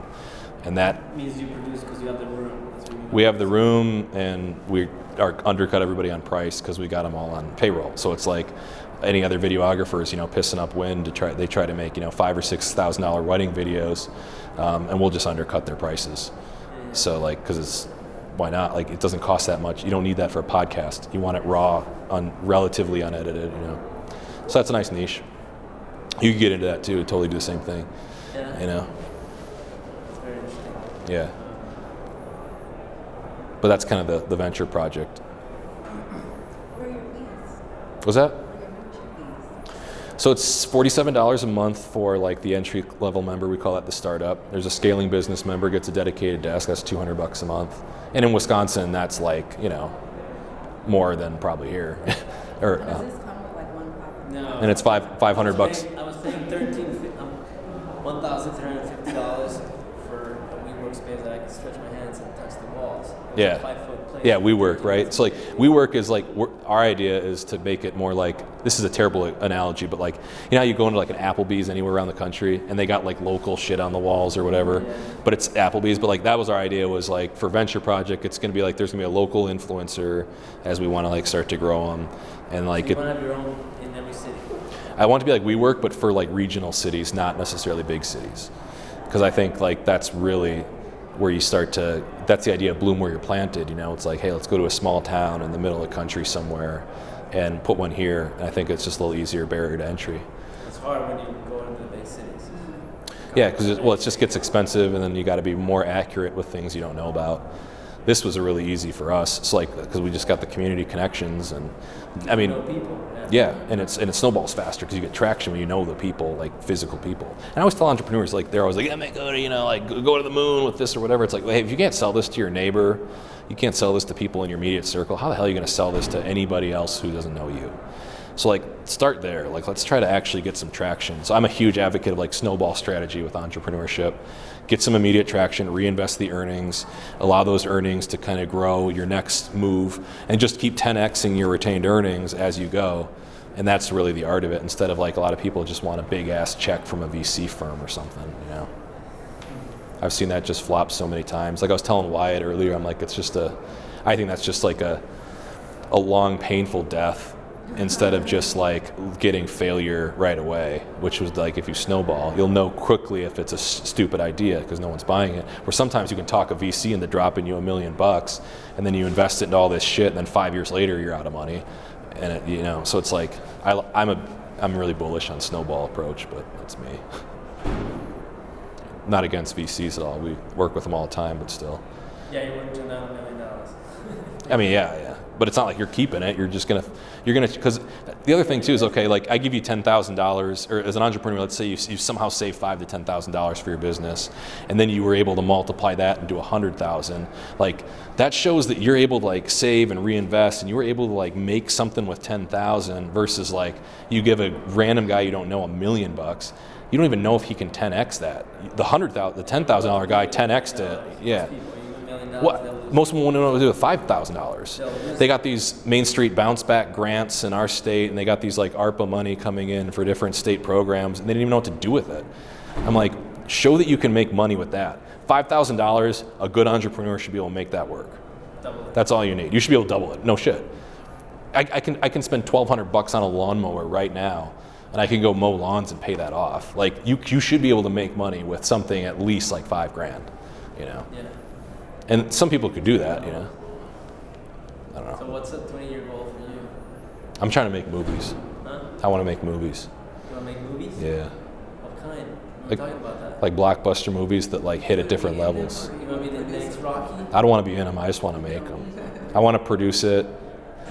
and that Means you produce because you have the room. That's what you we have the room, and we are undercut everybody on price because we got them all on payroll. So it's like any other videographers, pissing up wind they try to make $5,000 or $6,000 wedding videos, and we'll just undercut their prices. So like, because why not? Like, it doesn't cost that much. You don't need that for a podcast. You want it raw, relatively unedited. So that's a nice niche. You can get into that too. Totally do the same thing. Yeah. It's very interesting. Yeah. But that's kind of the venture project. What are your fees? Was that? What are your membership fees? So it's $47 a month for like the entry level member. We call that the startup. There's a scaling business member, gets a dedicated desk. That's $200 a month. And in Wisconsin, that's like more than probably here. Or Does this come with like one pocket? No. and it's $500. I was paying $1,350 for a WeWork space that I can stretch my hands and touch the walls. Yeah. 5-foot place. Yeah, WeWork, right? So like WeWork is like our idea is to make it more like, this is a terrible analogy, but like how you go into like an Applebee's anywhere around the country and they got like local shit on the walls or whatever, but it's Applebee's. But like that was our idea, was like for venture project, it's going to be like there's going to be a local influencer as we want to like start to grow them, and like You want to have your own in every city. I want to be like WeWork, but for like regional cities, not necessarily big cities, because I think like that's really where you start to, that's the idea of bloom where you're planted. It's like, hey, let's go to a small town in the middle of the country somewhere and put one here. And I think it's just a little easier barrier to entry. It's hard when you go into the big cities. Yeah, because it just gets expensive, and then you got to be more accurate with things you don't know about. This was really easy for us. It's like, because we just got the community connections, and I mean, People. yeah, and it snowballs faster because you get traction when you know the people, like physical people. And I always tell entrepreneurs, like they're always like, yeah, man, go to the moon with this or whatever. It's like, hey, if you can't sell this to your neighbor, you can't sell this to people in your immediate circle, how the hell are you going to sell this to anybody else who doesn't know you? So like, start there. Like, let's try to actually get some traction. So I'm a huge advocate of like snowball strategy with entrepreneurship. Get some immediate traction, reinvest the earnings, allow those earnings to kind of grow your next move, and just keep 10xing your retained earnings as you go. And that's really the art of it, instead of like a lot of people just want a big ass check from a VC firm or something, I've seen that just flop so many times. Like I was telling Wyatt earlier, I'm like, I think that's just like a long, painful death, instead of just like getting failure right away, which was like, if you snowball, you'll know quickly if it's a stupid idea because no one's buying it. Or sometimes you can talk a VC into dropping you $1 million, and then you invest it into all this shit, and then 5 years later you're out of money. And so it's like, I'm really bullish on snowball approach, but that's me. Not against VCs at all. We work with them all the time, but still. Yeah, you wouldn't turn down $1 million. I mean, yeah. But it's not like you're keeping it. You're gonna, because the other thing too is, okay, like I give you $10,000, or as an entrepreneur, let's say you somehow save $5,000 to $10,000 for your business, and then you were able to multiply that into 100,000. Like that shows that you're able to like save and reinvest, and you were able to like make something with 10,000 versus like you give a random guy you don't know $1 million. You don't even know if he can 10x that. The $10,000 guy 10x'd it. Yeah. What? Most people wouldn't know what to do with $5,000. They got these Main Street bounce back grants in our state, and they got these like ARPA money coming in for different state programs, and they didn't even know what to do with it. I'm like, show that you can make money with that. $5,000, a good entrepreneur should be able to make that work. That's all you need. You should be able to double it. No shit. I can spend $1,200 on a lawnmower right now, and I can go mow lawns and pay that off. Like you should be able to make money with something at least like $5,000, you know. Yeah. And some people could do that, you know. I don't know. So what's a 20-year goal for you? I'm trying to make movies. Huh? I want to make movies. You want to make movies? Yeah. What kind? What are you Like, talking about that? like blockbuster movies that like hit at different levels. You want to be the next Rocky? I don't want to be in them. I just want to make them. I want to produce it.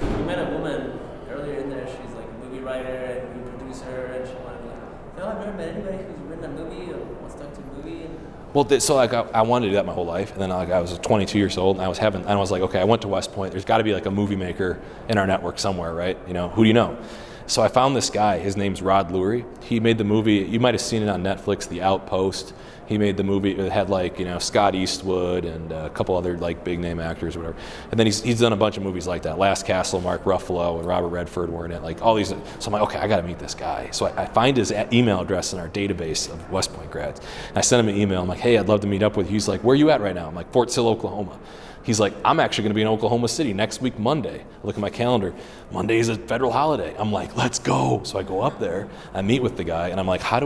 We met a woman earlier in there. She's like a movie writer and movie producer, and she wanted to be like, no, I've never met anybody who's written a movie or wants to talk to a movie. And Well, so like I wanted to do that my whole life, and then like I was 22 years old, and I was like, okay, I went to West Point. There's got to be like a movie maker in our network somewhere, right? You know, who do you know? So I found this guy. His name's Rod Lurie. He made the movie. You might have seen it on Netflix, The Outpost. He made the movie. It had like, you know, Scott Eastwood and a couple other like big name actors or whatever. And then he's done a bunch of movies like that. Last Castle, Mark Ruffalo and Robert Redford were in it. Like all these. So I'm like, okay, I got to meet this guy. So I find his email address in our database of West Point grads. And I sent him an email. I'm like, hey, I'd love to meet up with you. He's like, where are you at right now? I'm like, Fort Sill, Oklahoma. He's like, I'm actually going to be in Oklahoma City next week, Monday. I look at my calendar. Monday is a federal holiday. I'm like, let's go. So I go up there. I meet with the guy, and I'm like, I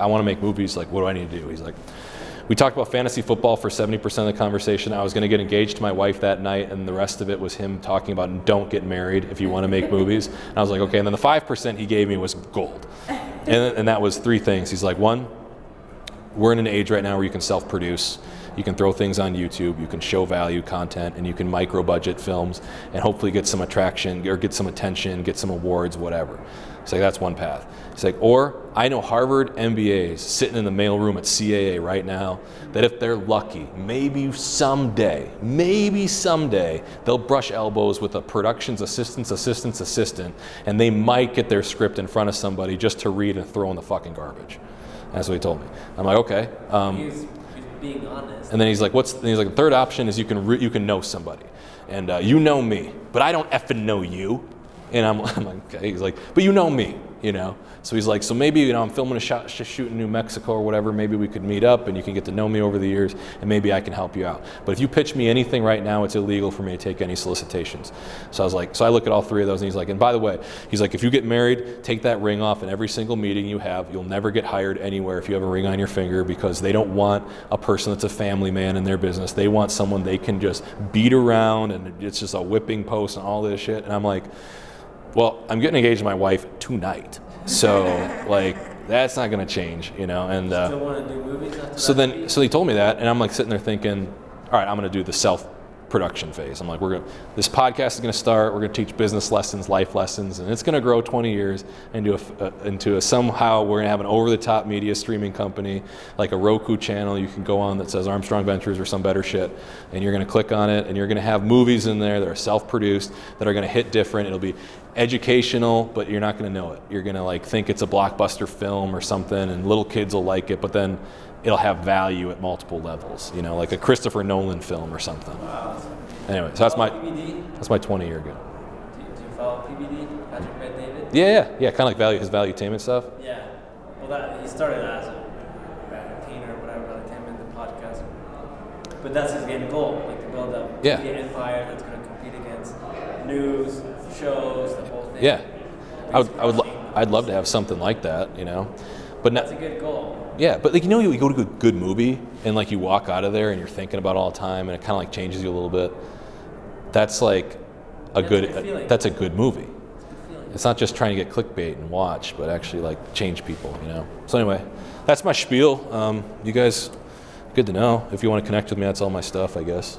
want to make movies. Like, what do I need to do? He's like, we talked about fantasy football for 70% of the conversation. I was going to get engaged to my wife that night, and the rest of it was him talking about don't get married if you want to make movies. And I was like, okay. And then the 5% he gave me was gold. And that was three things. He's like, one, we're in an age right now where you can self-produce. You can throw things on YouTube, you can show value content, and you can micro-budget films and hopefully get some attraction or get some attention, get some awards, whatever. He's like, that's one path. He's like, or I know Harvard MBAs sitting in the mailroom at CAA right now that if they're lucky, maybe someday, they'll brush elbows with a productions assistant, and they might get their script in front of somebody just to read and throw in the fucking garbage. That's what he told me. I'm like, okay. He's being honest. And then he's like, the third option is you can know somebody, and you know me, but I don't effing know you. And I'm like, okay. He's like, but you know me, you know. So he's like, so maybe, you know, I'm filming a shoot in New Mexico or whatever. Maybe we could meet up and you can get to know me over the years, and maybe I can help you out. But if you pitch me anything right now, it's illegal for me to take any solicitations. So I was like, so I look at all three of those, and he's like, and by the way, he's like, if you get married, take that ring off in every single meeting you have. You'll never get hired anywhere if you have a ring on your finger, because they don't want a person that's a family man in their business. They want someone they can just beat around, and it's just a whipping post and all this shit. And I'm like, well, I'm getting engaged to my wife tonight. So like that's not going to change, you know. And still want to do movies after so he told me that, and I'm like sitting there thinking, all right, I'm going to do the self-production phase. I'm like, this podcast is going to start. We're going to teach business lessons, life lessons, and it's going to grow 20 years into a somehow we're going to have an over-the-top media streaming company, like a Roku channel you can go on that says Armstrong Ventures or some better shit, and you're going to click on it, and you're going to have movies in there that are self-produced that are going to hit different. It'll be educational, but you're not going to know it. You're going to like think it's a blockbuster film or something, and little kids will like it, but then it'll have value at multiple levels, you know, like a Christopher Nolan film or something. Wow. Anyway, so that's my PBD? 20-year goal. Do you follow PBD, Patrick Bet David? Yeah, kind of like his valuetainment stuff. Yeah. Well, he started as a painter or whatever, like him in the podcast. But that's his end goal, like to build up an empire that's going to compete against news, shows, the whole thing. Yeah, I'd love to have something like that, you know. But that's a good goal. Yeah, but like, you know, you go to a good movie and like you walk out of there and you're thinking about it all the time, and it kind of like changes you a little bit. That's like that's a good movie. It's not just trying to get clickbait and watch, but actually like change people, you know. So anyway, that's my spiel. You guys, good to know. If you want to connect with me, that's all my stuff, I guess.